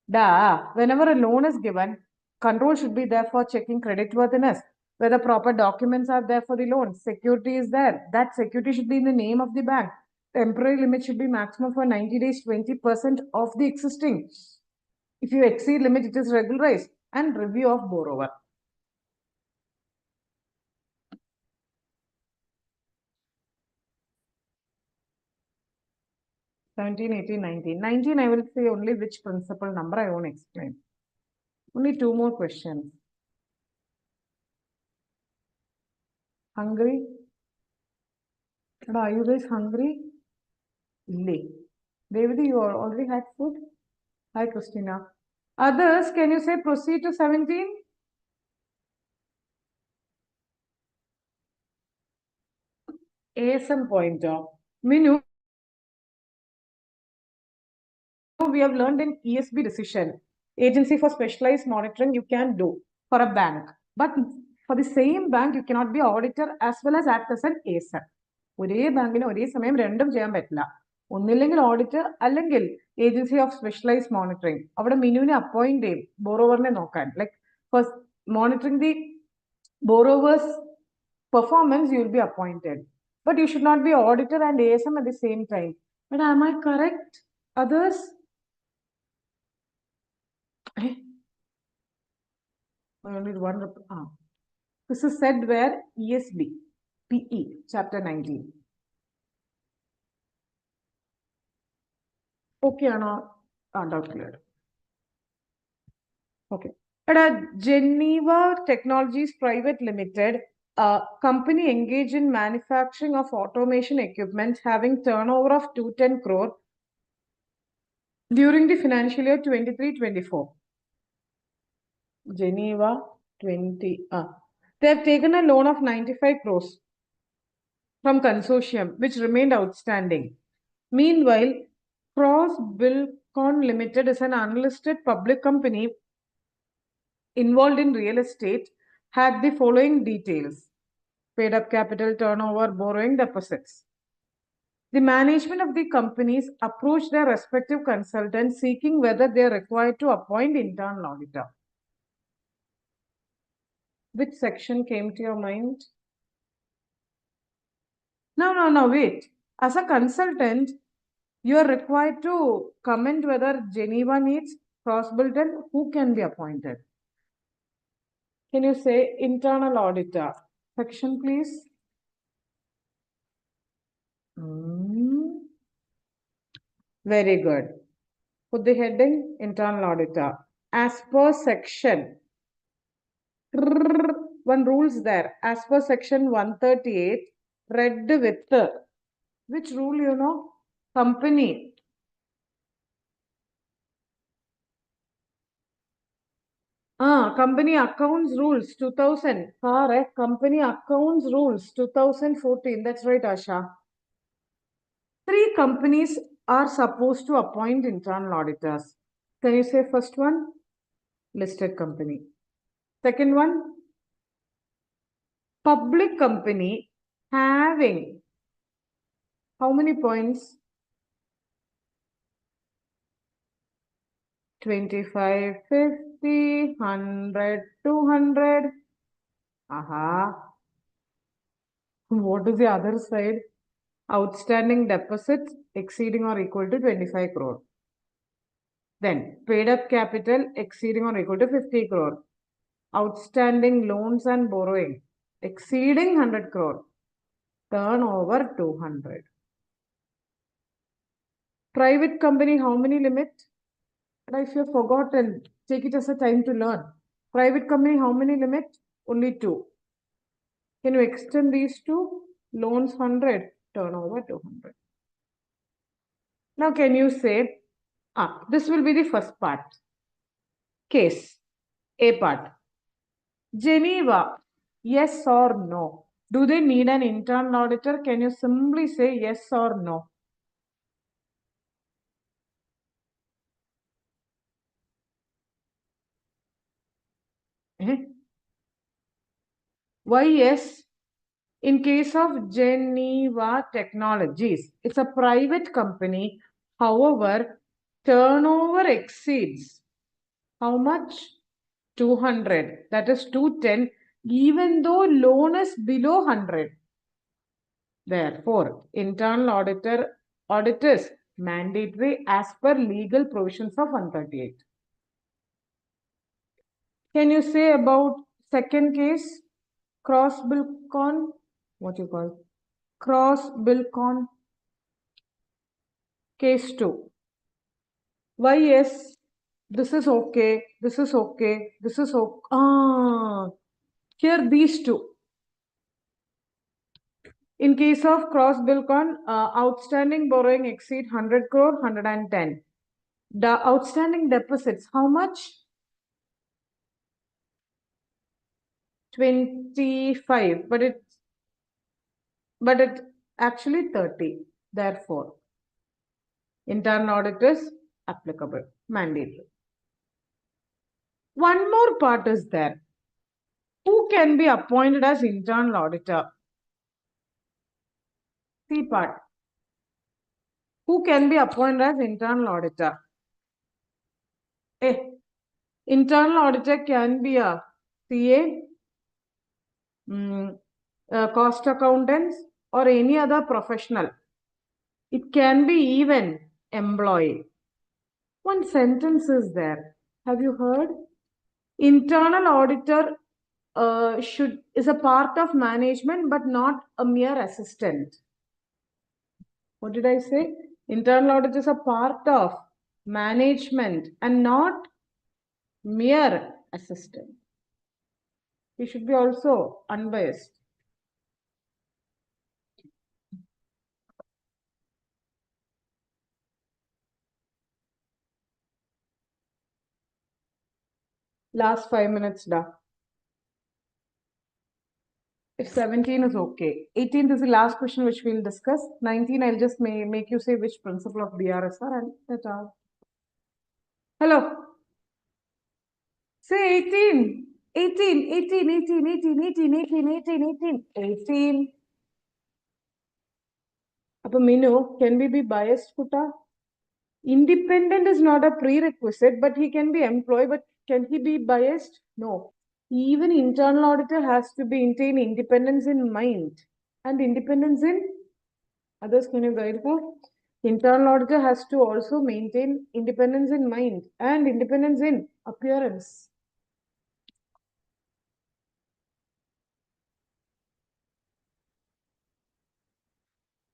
Whenever a loan is given, control should be there for checking creditworthiness, whether proper documents are there for the loan, security is there. That security should be in the name of the bank. Temporary limit should be maximum for 90 days, 20% of the existing. If you exceed limit, it is regularized, and review of borrower. Seventeen, 18, 19. 19, I will say only which principal number I won't explain. Only two more questions. Hungry? Are you guys hungry? Devadi, you already had food? Hi, Christina. Others, can you say proceed to 17? ASM pointer. Minu, we have learned in ESB decision. Agency for specialized monitoring you can do for a bank. But for the same bank, you cannot be auditor as well as act as an ASM. ഒരേ ബാങ്കിന് ഒരേ സമയം രണ്ടും ചെയ്യാൻ പറ്റില്ല. ഒന്നില്ലെങ്കിൽ auditor അല്ലെങ്കിൽ agency of specialised monitoring. അവിടെ മിനുവിനെ അപ്പോയിന്റ് ചെയ്യും ബോറോവറിനെ നോക്കാൻ. Like four monitoring the borrowers performance, you will be appointed. But you should not be auditor and ASM at the same time. But am I correct? Others? I only one. This is said where ESB, PE, chapter 19. Okay, Anna, doubt cleared. Okay. At a Geneva Technologies Private Limited, a company engaged in manufacturing of automation equipment having turnover of 210 crore during the financial year 23-24. Geneva 20. They have taken a loan of 95 crores from consortium, which remained outstanding. Meanwhile, Cross Bilcon Limited is an unlisted public company involved in real estate, had the following details: paid up capital, turnover, borrowing, deposits. The management of the companies approached their respective consultants seeking whether they are required to appoint internal auditor. Which section came to your mind? No, wait. As a consultant, you are required to comment whether Geneva needs Cross-Bilton, who can be appointed. Can you say internal auditor? Section, please. Very good. Put the heading internal auditor. As per section, one rules there. As per section 138, read with which rule you know? Company. Company accounts rules 2000. Correct. Company accounts rules 2014. That's right, Asha. 3 companies are supposed to appoint internal auditors. Can you say first one? Listed company. Second one? Public company having how many points? 25, 50, 100, 200. Aha. What is the other side? Outstanding deposits exceeding or equal to 25 crore. Then paid up capital exceeding or equal to 50 crore. Outstanding loans and borrowing exceeding 100 crore. Turnover 200. Private company, how many limit? And if you have forgotten, take it as a time to learn. Private company, how many limit? Only 2. Can you extend these two? Loans 100, turnover 200. Now can you say, this will be the first part. Case, A part. Geneva, yes or no? Do they need an internal auditor? Can you simply say yes or no? Why yes? In case of Geneva Technologies, it's a private company. However, turnover exceeds how much? 200. That is 210, even though loan is below 100. Therefore, internal audit is mandatory as per legal provisions of 138. Can you say about second case? Cross Bilcon? What you call? Cross Bilcon. Case 2. Why yes? This is okay. This is okay. This is okay. Here these two. In case of Cross Bilcon, outstanding borrowing exceed 100 crore, 110. The outstanding deposits, how much? 25, but it actually 30. Therefore, internal audit is applicable, mandatory. One more part is there. Who can be appointed as internal auditor? C part. Who can be appointed as internal auditor? A. Internal auditor can be a CA, cost accountants, or any other professional. It can be even employee. One sentence is there. Have you heard? Internal auditor is a part of management but not a mere assistant. What did I say? Internal audit is a part of management and not mere assistant. He should be also unbiased. Last 5 minutes, da. If 17 is okay. 18th is the last question which we'll discuss. 19, I'll just make you say which principle of BRSR and that's all. Hello. Say 18. 18, 18, 18, 18, 18, 18, 18, 18, 18. Appa Minu, can we be biased, Puta? Independent is not a prerequisite, but he can be employed, but can he be biased? No. Even internal auditor has to maintain independence in mind and independence in others. Can you guide for? Internal auditor has to also maintain independence in mind and independence in appearance.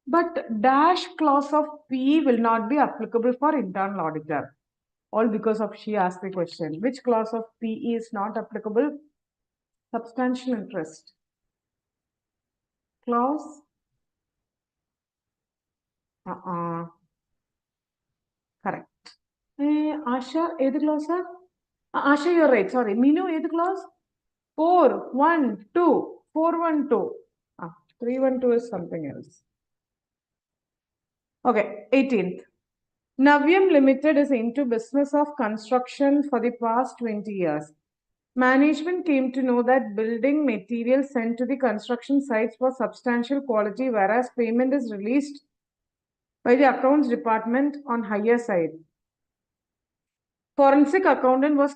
But dash clause of P will not be applicable for internal auditor. All because of she asked the question. Which clause of P is not applicable? Substantial interest. Clause? Correct. Asha, either clause? Asha, you're right. Sorry. Minu, either clause? 4, 1, 2. 4, 1, 2. 3, 1, 2 is something else. Okay. 18th. Navyam Limited is into business of construction for the past 20 years. Management came to know that building materials sent to the construction sites for substantial quality, whereas payment is released by the accounts department on higher side. Forensic accountant was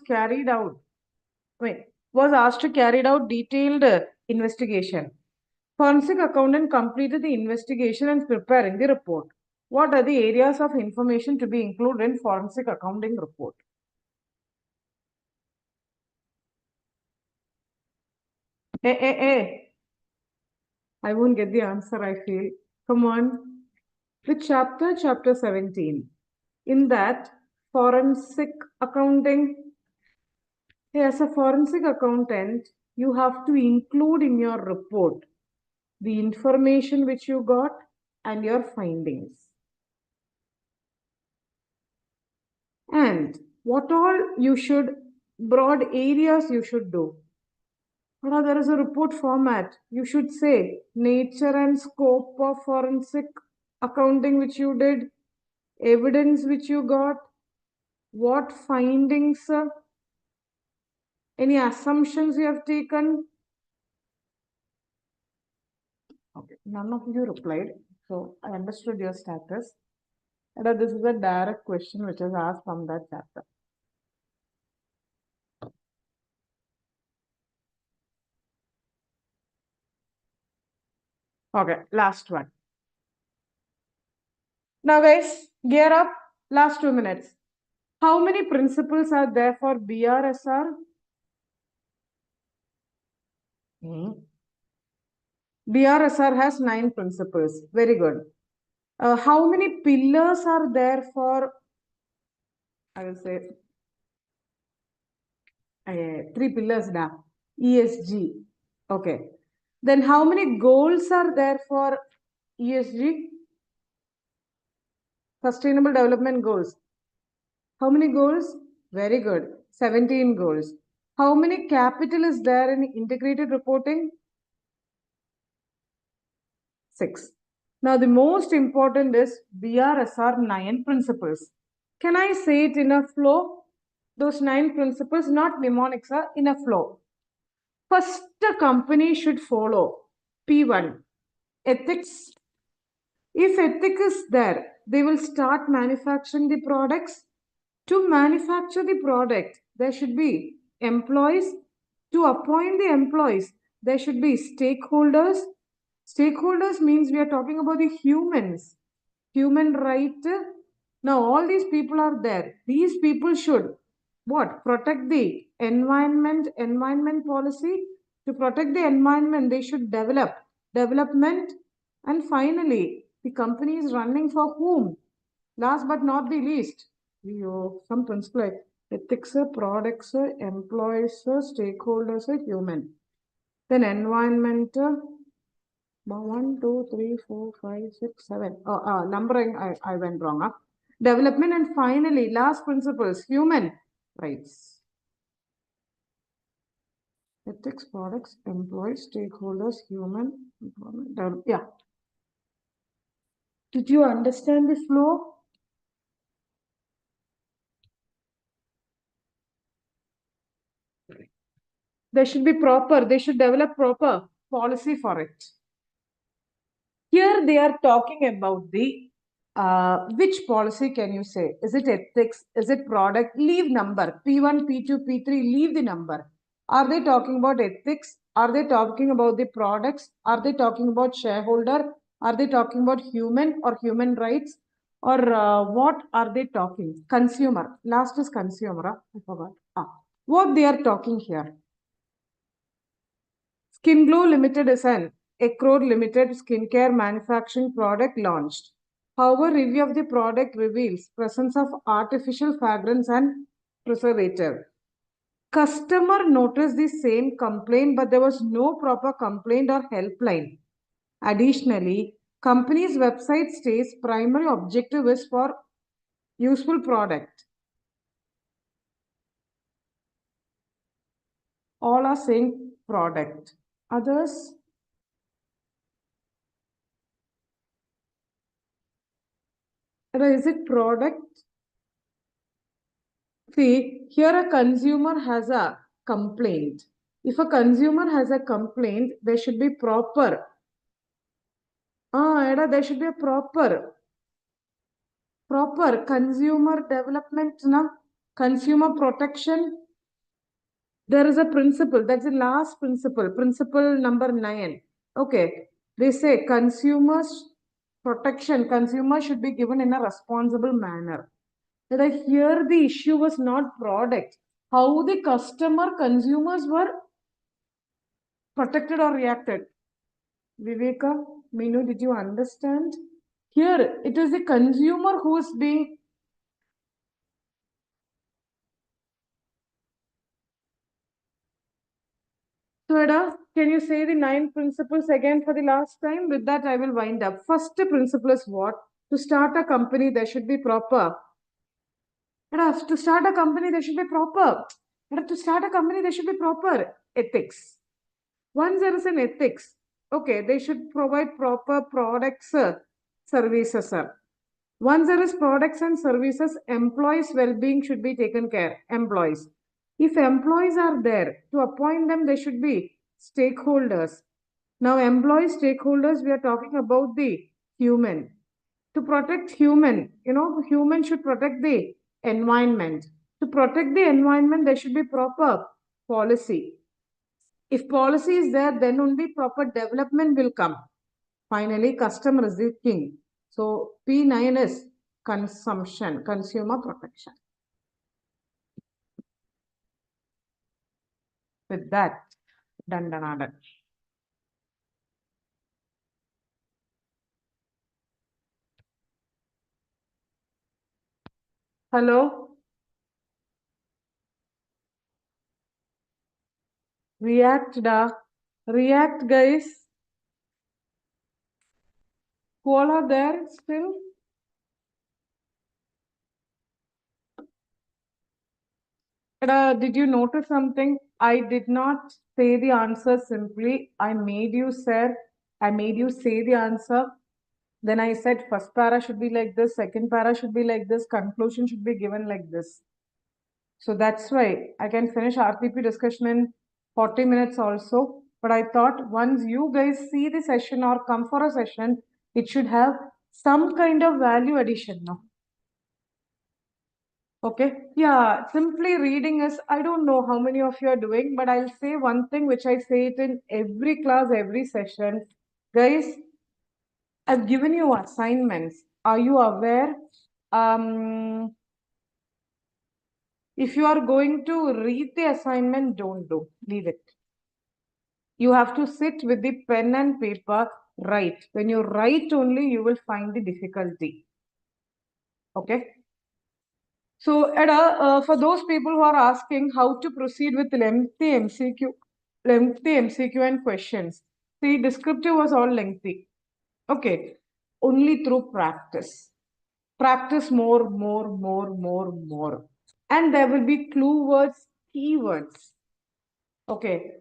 asked to carry out detailed investigation. Forensic accountant completed the investigation and preparing the report. What are the areas of information to be included in forensic accounting report? Hey. I won't get the answer, I feel. Come on. Which chapter? Chapter 17. In that, forensic accounting. As a forensic accountant, you have to include in your report the information which you got and your findings. And what all you should, broad areas you should do. There is a report format. You should say nature and scope of forensic accounting which you did, evidence which you got, what findings, any assumptions you have taken. Okay, none of you replied, so I understood your status. And this is a direct question which is asked from that chapter. Okay, last one. Now guys, gear up, last 2 minutes. How many principles are there for BRSR? BRSR has 9 principles. Very good. How many pillars are there for, I will say, 3 pillars now. ESG. Okay. Then how many goals are there for ESG? Sustainable Development Goals. How many goals? Very good. 17 goals. How many capital is there in integrated reporting? 6. Now the most important is BRSR 9 principles. Can I say it in a flow? Those 9 principles, not mnemonics, are in a flow. First, a company should follow P1, ethics. If ethics is there, they will start manufacturing the products. To manufacture the product, there should be employees. To appoint the employees, there should be stakeholders. Stakeholders means we are talking about the humans. Human right. Now, all these people are there. These people should what? Protect the environment policy. To protect the environment, they should develop development. And finally, the company is running for whom? Last but not the least, some principle like ethics, products, employees, stakeholders, human. Then environment, 1, 2, 3, 4, 5, 6, 7. Numbering, I went wrong. Development, and finally, last principles, human rights. Ethics, products, employees, stakeholders, human, employment, yeah. Did you understand the flow? They should be proper. They should develop proper policy for it. Here they are talking about the which policy can you say? Is it ethics? Is it product? Leave number. P1, P2, P3, leave the number. Are they talking about ethics? Are they talking about the products? Are they talking about shareholder? Are they talking about human or human rights? Or what are they talking? Consumer. Last is consumer. I forgot. What they are talking here? Skin Glow Limited is an Acrode Limited skincare manufacturing product launched. However, review of the product reveals presence of artificial fragrance and preservative. Customer noticed the same complaint, but there was no proper complaint or helpline. Additionally, company's website states primary objective is for useful product. All are saying product. Others, is it product? See, here a consumer has a complaint. If a consumer has a complaint, there should be proper. There should be a proper consumer development, consumer protection. There is a principle. That's the last principle. Principle number 9. Okay. They say consumers protection. Consumers should be given in a responsible manner. That here the issue was not product. How the consumers were protected or reacted. Viveka, Minu, did you understand? Here, it is the consumer who is being. Sweda, can you say the 9 principles again for the last time? With that, I will wind up. First principle is what? To start a company, there should be proper. To start a company, there should be proper. To start a company, there should be proper ethics. Once there is an ethics, okay, they should provide proper products, services. Once there is products and services, employees' well-being should be taken care. Employees. If employees are there, to appoint them, they should be stakeholders. Now, employee stakeholders, we are talking about the human. To protect human, human should protect the environment. To protect the environment, there should be proper policy. If policy is there, then only proper development will come. Finally, customer is the king. So P9 is consumption, consumer protection. With that, done. Hello? React, React, guys. Who all are there still? Did you notice something? I did not say the answer simply. I made you say the answer. Then I said first para should be like this, second para should be like this, conclusion should be given like this. So that's why I can finish RTP discussion in 40 minutes also. But I thought once you guys see the session or come for a session, it should have some kind of value addition. No? Okay. Yeah, simply reading is, I don't know how many of you are doing, but I'll say one thing which I say it in every class, every session. Guys, I've given you assignments. Are you aware? If you are going to read the assignment, don't do. Leave it. You have to sit with the pen and paper, write. When you write only, you will find the difficulty. Okay. So, for those people who are asking how to proceed with lengthy MCQ and questions, see, descriptive was all lengthy. Okay, only through practice. Practice more. And there will be clue words, keywords. Okay.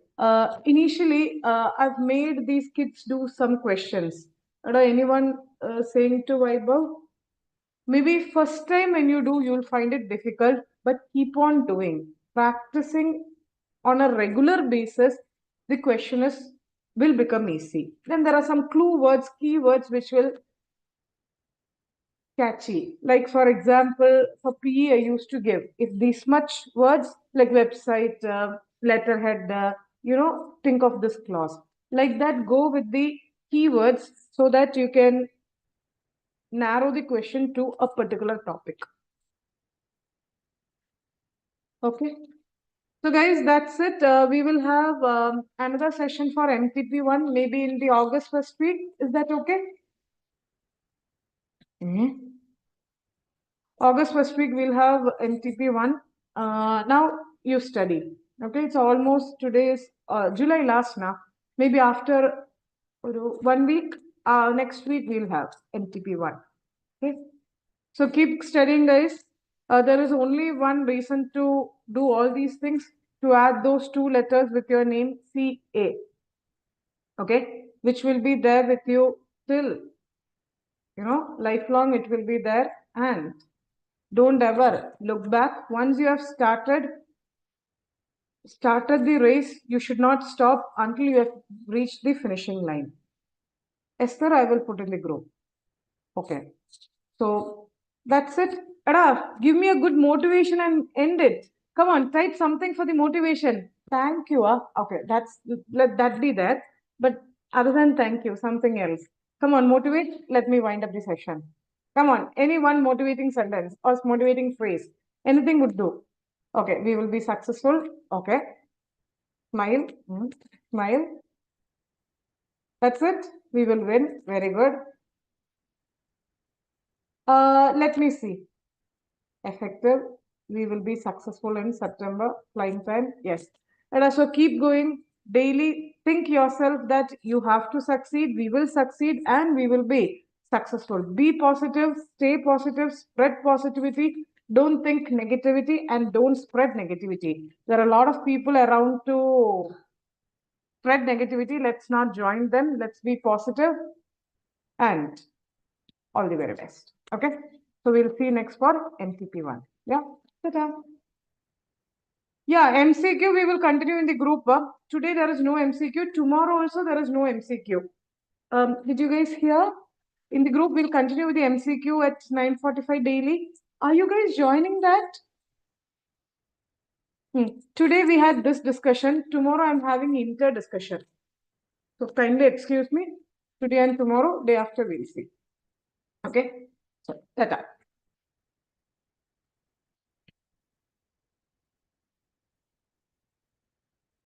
Initially, I've made these kids do some questions. Anyone saying to Vaibhav? Maybe first time when you do, you'll find it difficult, but keep on doing. Practicing on a regular basis, the question will become easy. Then there are some clue words, keywords, which will catchy. Like for example, for PE, I used to give if this much words like website, letterhead, think of this clause. Like that, go with the keywords so that you can narrow the question to a particular topic. Okay. So guys, that's it. We will have another session for MTP1 maybe in the August first week. Is that okay? August first week we'll have MTP1. Now you study. Okay, it's almost today's July last now. Maybe after 1 week, next week we'll have MTP1. Okay, so keep studying, guys. There is only one reason to do all these things, to add those 2 letters with your name, CA. Okay, which will be there with you till, lifelong it will be there. And don't ever look back. Once you have started the race, you should not stop until you have reached the finishing line. Esther, I will put in the group. Okay. So that's it. Ada, give me a good motivation and end it. Come on, type something for the motivation. Thank you. Okay, let that be there. But other than thank you, something else. Come on, motivate. Let me wind up the session. Come on, any one motivating sentence or motivating phrase. Anything would do. Okay, we will be successful. Okay. Smile. Smile. That's it. We will win. Very good. Let me see. Effective. We will be successful in September. Flying time. Yes. And also keep going daily. Think yourself that you have to succeed. We will succeed and we will be successful. Be positive. Stay positive. Spread positivity. Don't think negativity and don't spread negativity. There are a lot of people around to spread negativity. Let's not join them. Let's be positive and all the very best. Okay. So we'll see you next for MCP1. Yeah. Ta-ta. Yeah, MCQ we will continue in the group. Today there is no MCQ. Tomorrow also there is no MCQ. Did you guys hear? In the group we'll continue with the MCQ at 9:45 daily. Are you guys joining that? Today we had this discussion. Tomorrow I'm having inter discussion. So kindly excuse me. Today and tomorrow, day after we'll see. Okay. So, tata.